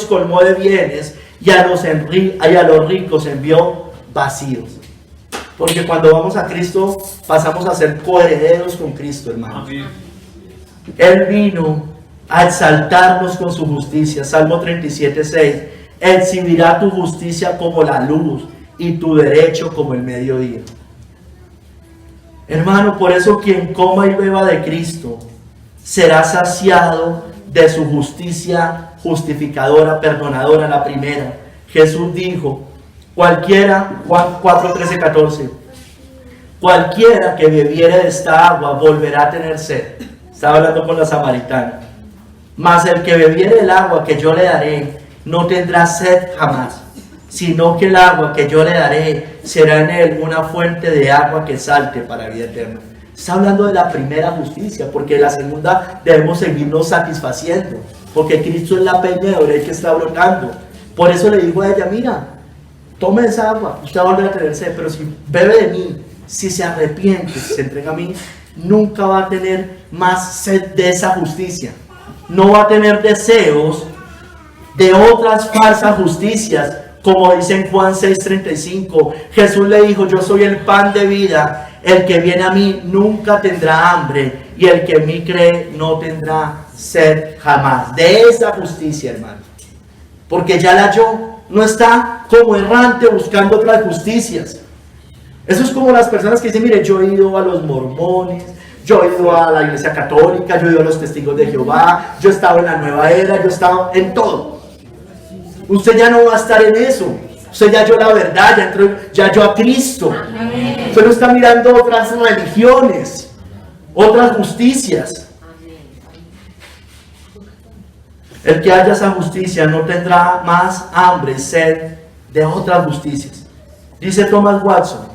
colmó de bienes y a los ricos envió vacíos. Porque cuando vamos a Cristo pasamos a ser coherederos con Cristo, hermano. Amén. Él vino a exaltarnos con su justicia. Salmo 37:6. Exhibirá tu justicia como la luz y tu derecho como el mediodía. Hermano, por eso quien coma y beba de Cristo será saciado de su justicia justificadora, perdonadora, la primera. Jesús dijo, Juan 4:13-14, cualquiera que bebiere de esta agua volverá a tener sed. Estaba hablando con la samaritana. Mas el que bebiere el agua que yo le daré no tendrá sed jamás, sino que el agua que yo le daré será en él una fuente de agua que salte para vida eterna. Está hablando de la primera justicia, porque la segunda debemos seguirnos satisfaciendo, porque Cristo es la peña de Oreb que está brotando. Por eso le digo a ella, mira, tome esa agua, usted va a volver a tener sed, pero si bebe de mí, si se arrepiente, si se entrega a mí, nunca va a tener más sed de esa justicia. No va a tener deseos de otras falsas justicias, como dice en Juan 6:35. Jesús le dijo, yo soy el pan de vida, el que viene a mí nunca tendrá hambre, y el que en mí cree no tendrá sed jamás. De esa justicia, hermano, porque ya la halló, no está como errante buscando otras justicias. Eso es como las personas que dicen, mire, yo he ido a los mormones, yo he ido a la iglesia católica, yo he ido a los testigos de Jehová, yo he estado en la nueva era, yo he estado en todo. Usted ya no va a estar en eso. Usted ya halló la verdad, ya halló a Cristo. Usted no está mirando otras religiones, otras justicias. El que haya esa justicia no tendrá más hambre y sed de otras justicias. Dice Thomas Watson,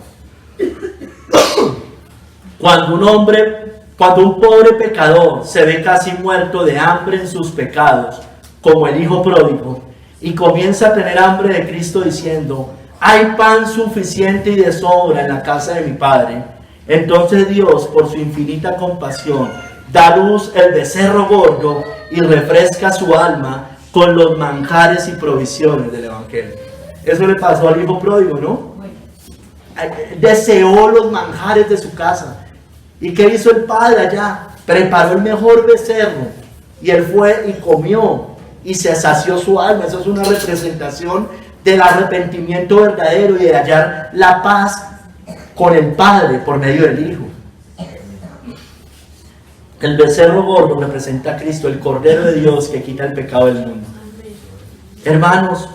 cuando un pobre pecador se ve casi muerto de hambre en sus pecados, como el hijo pródigo, y comienza a tener hambre de Cristo diciendo, hay pan suficiente y de sobra en la casa de mi Padre, entonces Dios, por su infinita compasión, da a luz el becerro gordo y refresca su alma con los manjares y provisiones del Evangelio. Eso le pasó al hijo pródigo, ¿no? Deseó los manjares de su casa. ¿Y qué hizo el padre allá? Preparó el mejor becerro y él fue y comió y se sació su alma. Eso es una representación del arrepentimiento verdadero y de hallar la paz con el Padre por medio del Hijo. El becerro gordo representa a Cristo, el Cordero de Dios que quita el pecado del mundo. Hermanos,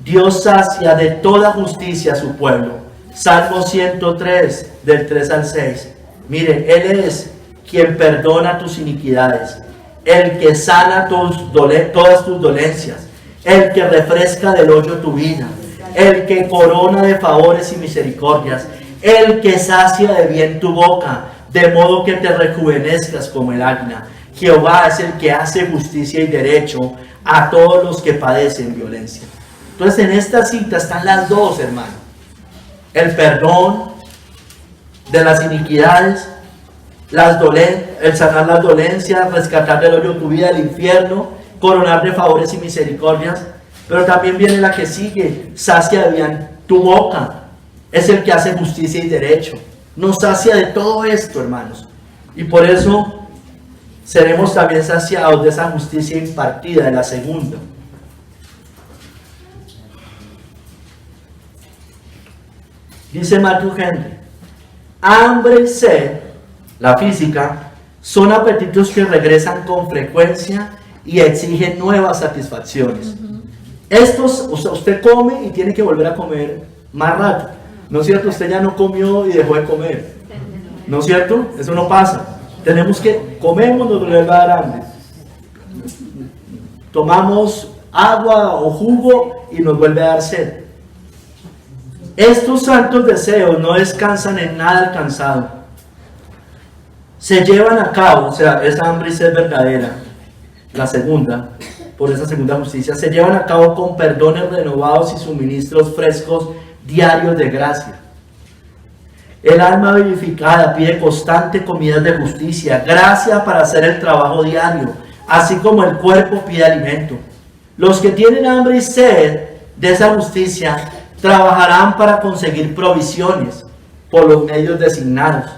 Dios sacia de toda justicia a su pueblo. Salmo 103, del 3 al 6. Mire, Él es quien perdona tus iniquidades, el que sana todas tus dolencias, el que refresca del hoyo tu vida, el que corona de favores y misericordias, el que sacia de bien tu boca, de modo que te rejuvenezcas como el águila. Jehová es el que hace justicia y derecho a todos los que padecen violencia. Entonces en esta cita están las dos, hermano. El perdón de las iniquidades, el sanar las dolencias, rescatar del hoyo tu vida, del infierno, coronar de favores y misericordias. Pero también viene la que sigue, sacia de bien tu boca. Es el que hace justicia y derecho. Nos sacia de todo esto, hermanos. Y por eso seremos también saciados de esa justicia impartida, de la segunda. Dice Matthew Henry, hambre y sed, la física, son apetitos que regresan con frecuencia y exigen nuevas satisfacciones. Estos, usted come y tiene que volver a comer más rato. ¿No es cierto? Usted ya no comió y dejó de comer. ¿No es cierto? Eso no pasa. Tenemos que, comemos, nos vuelve a dar hambre. Tomamos agua o jugo y nos vuelve a dar sed. Estos santos deseos no descansan en nada alcanzado. Se llevan a cabo, o sea, esa hambre y sed verdadera, la segunda, por esa segunda justicia, se llevan a cabo con perdones renovados y suministros frescos diarios de gracia. El alma vivificada pide constante comida de justicia, gracia para hacer el trabajo diario, así como el cuerpo pide alimento. Los que tienen hambre y sed de esa justicia trabajarán para conseguir provisiones por los medios designados.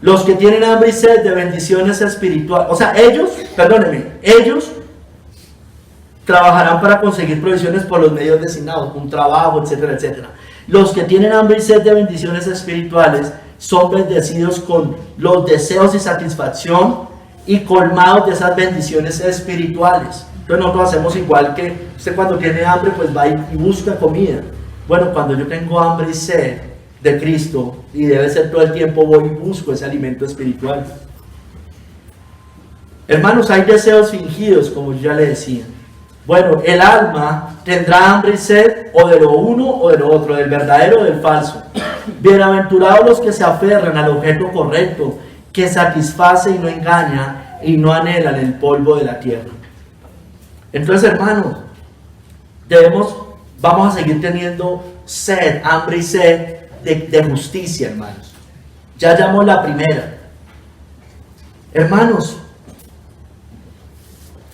Los que tienen hambre y sed de bendiciones espirituales, o sea, ellos trabajarán para conseguir provisiones por los medios designados, un trabajo, etcétera, etcétera. Los que tienen hambre y sed de bendiciones espirituales son bendecidos con los deseos y satisfacción y colmados de esas bendiciones espirituales. Entonces nosotros hacemos igual que usted cuando tiene hambre pues va y busca comida. Bueno, cuando yo tengo hambre y sed de Cristo, y debe ser todo el tiempo, voy y busco ese alimento espiritual. Hermanos, hay deseos fingidos, como yo ya le decía. Bueno, el alma tendrá hambre y sed o de lo uno o de lo otro, del verdadero o del falso. Bienaventurados los que se aferran al objeto correcto, que satisface y no engaña, y no anhelan el polvo de la tierra. Entonces, hermanos, vamos a seguir teniendo sed, hambre y sed de justicia, hermanos. Ya hallamos la primera. Hermanos,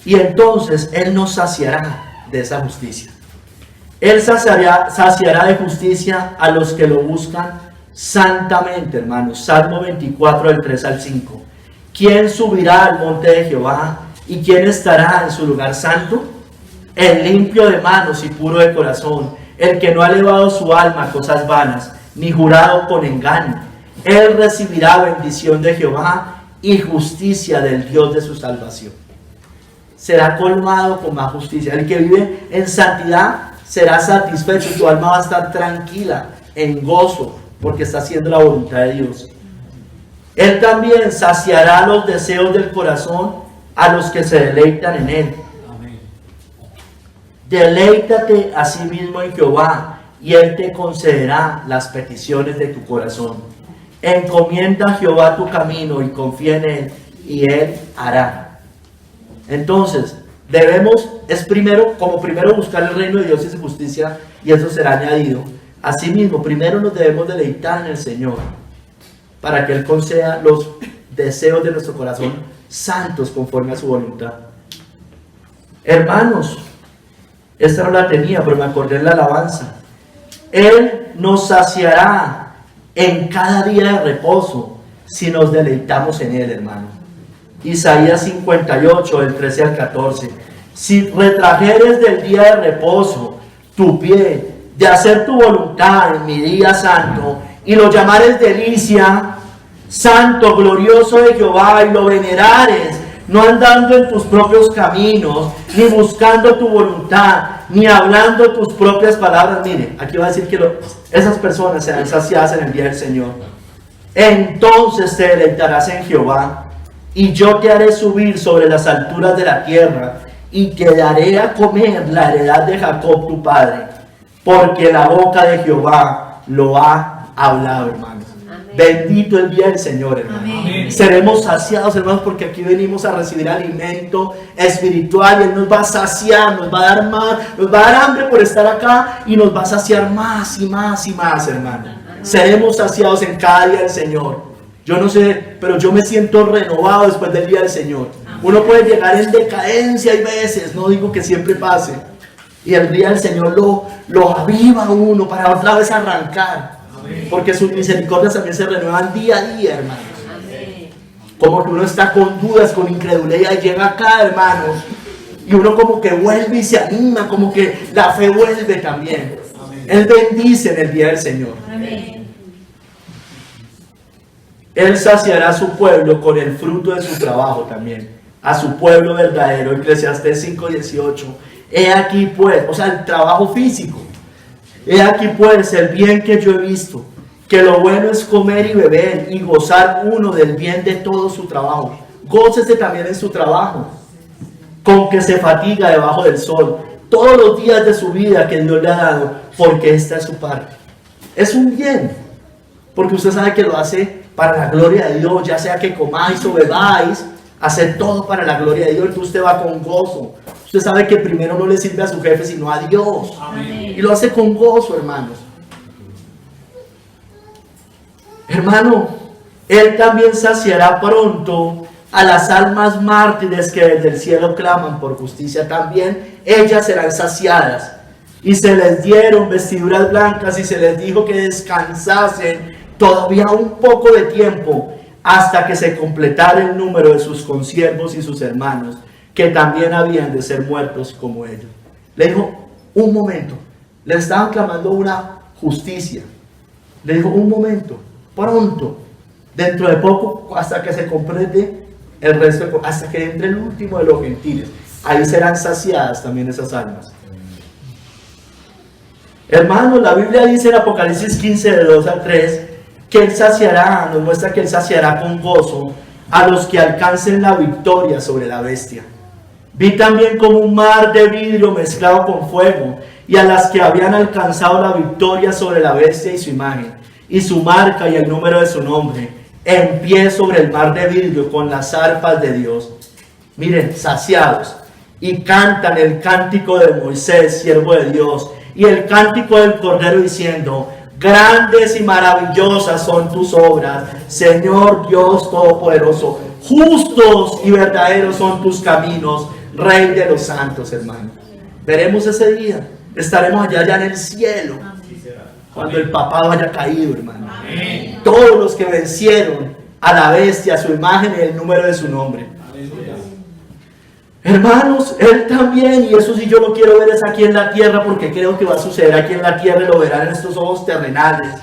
y entonces Él nos saciará de esa justicia. Él saciará de justicia a los que lo buscan santamente, hermanos. Salmo 24, del 3 al 5. ¿Quién subirá al monte de Jehová? ¿Y quién estará en su lugar santo? El limpio de manos y puro de corazón, el que no ha elevado su alma a cosas vanas, ni jurado con engaño. Él recibirá bendición de Jehová y justicia del Dios de su salvación. Será colmado con más justicia. El que vive en santidad será satisfecho. Tu alma va a estar tranquila, en gozo, porque está haciendo la voluntad de Dios. Él también saciará los deseos del corazón a los que se deleitan en Él. Amén. Deleítate a sí mismo en Jehová, y Él te concederá las peticiones de tu corazón. Encomienda a Jehová tu camino y confía en Él, y Él hará. Entonces, es primero buscar el reino de Dios y su justicia, y eso será añadido. Asimismo, primero nos debemos deleitar en el Señor, para que Él conceda los deseos de nuestro corazón santos conforme a su voluntad. Hermanos, esta no la tenía, pero me acordé en la alabanza. Él nos saciará en cada día de reposo si nos deleitamos en Él, hermano. Isaías 58, del 13 al 14. Si retrajeres del día de reposo tu pie, de hacer tu voluntad en mi día santo, y lo llamares delicia, santo, glorioso de Jehová, y lo venerares, no andando en tus propios caminos, ni buscando tu voluntad, ni hablando tus propias palabras. Mire, aquí va a decir que esas personas serán saciadas en el día del Señor. Entonces te deleitarás en Jehová, y yo te haré subir sobre las alturas de la tierra, y te daré a comer la heredad de Jacob tu padre, porque la boca de Jehová lo ha hablado, hermanos. Amén. Bendito el día del Señor, hermanos. Amén. Seremos saciados, hermanos, porque aquí venimos a recibir alimento espiritual, y Él nos va a saciar, nos va a dar más, nos va a dar hambre por estar acá, y nos va a saciar más y más y más, hermanos. Seremos saciados en cada día del Señor. Yo no sé, pero yo me siento renovado después del día del Señor. Uno puede llegar en decadencia hay veces, no digo que siempre pase, y el día del Señor lo aviva a uno para otra vez arrancar. Amén. Porque sus misericordias también se renuevan día a día, hermanos. Amén. Como que uno está con dudas, con incredulidad, y llega acá, hermanos, y uno como que vuelve y se anima, como que la fe vuelve también. Amén. Él bendice en el día del Señor. Amén. Él saciará a su pueblo con el fruto de su trabajo también, a su pueblo verdadero. Eclesiastés 5:18. He aquí pues, o sea, el trabajo físico. He aquí pues el bien que yo he visto, que lo bueno es comer y beber y gozar uno del bien de todo su trabajo. Gócese también en su trabajo, con que se fatiga debajo del sol, todos los días de su vida que Dios le ha dado, porque esta es su parte. Es un bien, porque usted sabe que lo hace para la gloria de Dios, ya sea que comáis o bebáis, hacer todo para la gloria de Dios. Entonces usted va con gozo. Usted sabe que primero no le sirve a su jefe sino a Dios. Amén. Y lo hace con gozo, hermanos. Hermano, Él también saciará pronto a las almas mártires que desde el cielo claman por justicia. También ellas serán saciadas. Y se les dieron vestiduras blancas y se les dijo que descansasen todavía un poco de tiempo, hasta que se completara el número de sus consiervos y sus hermanos, que también habían de ser muertos como ellos. Le dijo, un momento, le estaban clamando una justicia. Le dijo, un momento, pronto, dentro de poco, hasta que se complete el resto, hasta que entre el último de los gentiles. Ahí serán saciadas también esas almas. Hermanos, la Biblia dice en Apocalipsis 15, de 2 al 3, que Él saciará, nos muestra que Él saciará con gozo a los que alcancen la victoria sobre la bestia. Vi también como un mar de vidrio mezclado con fuego, y a las que habían alcanzado la victoria sobre la bestia y su imagen, y su marca y el número de su nombre, en pie sobre el mar de vidrio con las arpas de Dios. Miren, saciados, y cantan el cántico de Moisés, siervo de Dios, y el cántico del Cordero, diciendo: grandes y maravillosas son tus obras, Señor Dios Todopoderoso. Justos y verdaderos son tus caminos, Rey de los santos, hermano. Veremos ese día. Estaremos allá en el cielo, cuando el papado haya caído, hermano. Amén. Todos los que vencieron a la bestia, a su imagen y el número de su nombre. Aleluya. Hermanos, Él también, y eso sí yo lo quiero ver es aquí en la tierra, porque creo que va a suceder aquí en la tierra y lo verán en estos ojos terrenales.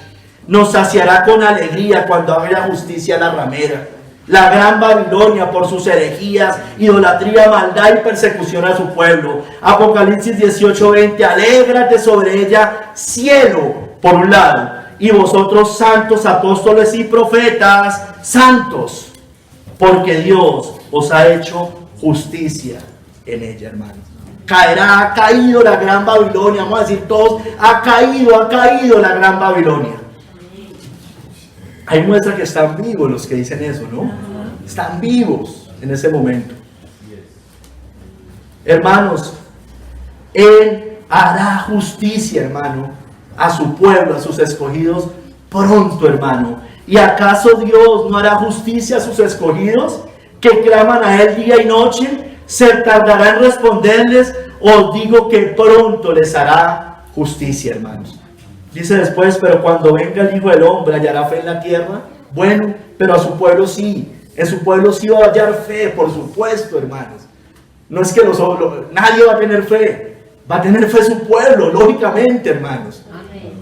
nos saciará con alegría cuando haya justicia a la ramera. La gran Babilonia por sus herejías, idolatría, maldad y persecución a su pueblo. Apocalipsis 18:20, alégrate sobre ella, cielo, por un lado, y vosotros santos, apóstoles y profetas, santos, porque Dios os ha hecho justicia en ella, hermanos. Caerá, ha caído la gran Babilonia, vamos a decir todos, ha caído la gran Babilonia. Hay muestra que están vivos los que dicen eso, ¿no? Están vivos en ese momento. Hermanos, Él hará justicia, hermano, a su pueblo, a sus escogidos, pronto, hermano. ¿Y acaso Dios no hará justicia a sus escogidos que claman a Él día y noche? ¿Se tardará en responderles? Os digo que pronto les hará justicia, hermanos. Dice después, pero cuando venga el Hijo del Hombre, ¿hallará fe en la tierra? Bueno, pero a su pueblo sí. En su pueblo sí va a hallar fe, por supuesto, hermanos. No es que nadie va a tener fe. Va a tener fe su pueblo, lógicamente, hermanos. Amén.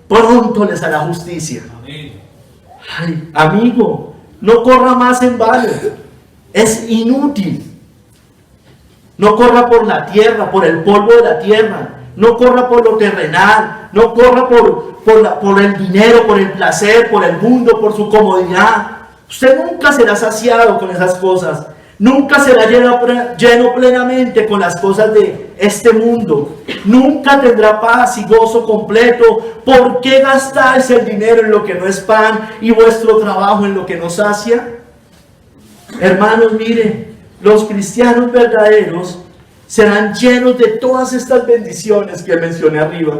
Pronto les hará justicia. Amén. Ay, amigo, no corra más en vano. Es inútil. No corra por la tierra, por el polvo de la tierra. No corra por lo terrenal. No corra por el dinero, por el placer, por el mundo, por su comodidad. Usted nunca será saciado con esas cosas. Nunca será lleno plenamente con las cosas de este mundo. Nunca tendrá paz y gozo completo. ¿Por qué gastarse el dinero en lo que no es pan y vuestro trabajo en lo que no sacia? Hermanos, miren, los cristianos verdaderos serán llenos de todas estas bendiciones que mencioné arriba.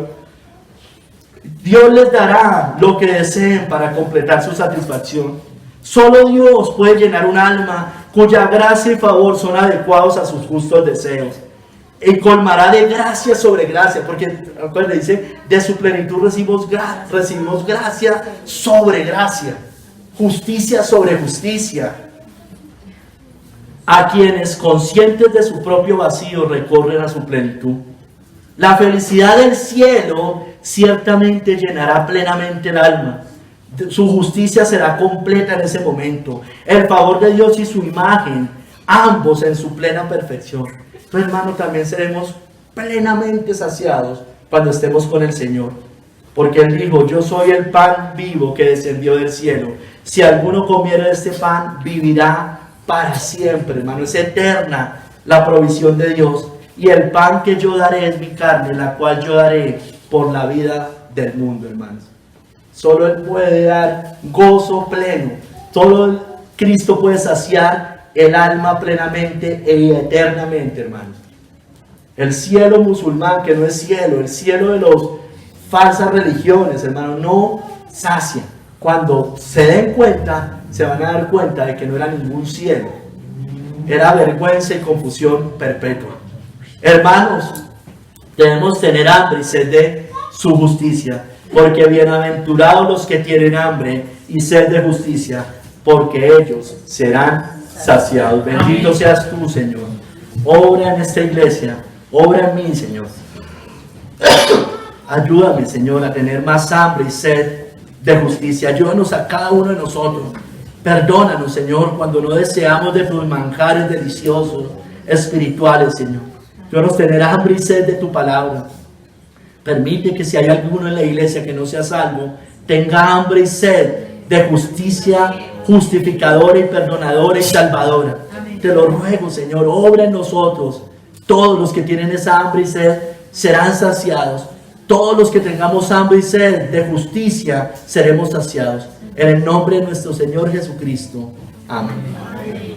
Dios les dará lo que deseen para completar su satisfacción. Solo Dios puede llenar un alma cuya gracia y favor son adecuados a sus justos deseos. Y colmará de gracia sobre gracia, porque acuérdense, dice, de su plenitud recibimos gracia sobre gracia, justicia sobre justicia. A quienes conscientes de su propio vacío recorren a su plenitud. La felicidad del cielo ciertamente llenará plenamente el alma. Su justicia será completa en ese momento. El favor de Dios y su imagen, ambos en su plena perfección. Pero hermano, también seremos plenamente saciados cuando estemos con el Señor. Porque Él dijo, yo soy el pan vivo que descendió del cielo. Si alguno comiera de este pan, vivirá para siempre, hermano. Es eterna la provisión de Dios. Y el pan que yo daré es mi carne, la cual yo daré por la vida del mundo, hermanos. Solo Él puede dar gozo pleno. Solo Cristo puede saciar el alma plenamente e eternamente, hermanos. El cielo musulmán, que no es cielo, el cielo de las falsas religiones, hermanos, no sacia. Cuando se den cuenta, se van a dar cuenta de que no era ningún cielo. Era vergüenza y confusión perpetua. Hermanos, debemos tener hambre y sed de su justicia. Porque bienaventurados los que tienen hambre y sed de justicia, porque ellos serán saciados. Bendito seas tú, Señor. Obra en esta iglesia, obra en mí, Señor. Ayúdame, Señor, a tener más hambre y sed de justicia. Ayúdanos a cada uno de nosotros. Perdónanos, Señor, cuando no deseamos de tus manjares deliciosos, espirituales, Señor. Ayúdanos a tener hambre y sed de tu palabra. Permite que si hay alguno en la iglesia que no sea salvo, tenga hambre y sed de justicia justificadora y perdonadora y salvadora. Amén. Te lo ruego, Señor, obra en nosotros. Todos los que tienen esa hambre y sed serán saciados. Todos los que tengamos hambre y sed de justicia seremos saciados. En el nombre de nuestro Señor Jesucristo. Amén. Amén.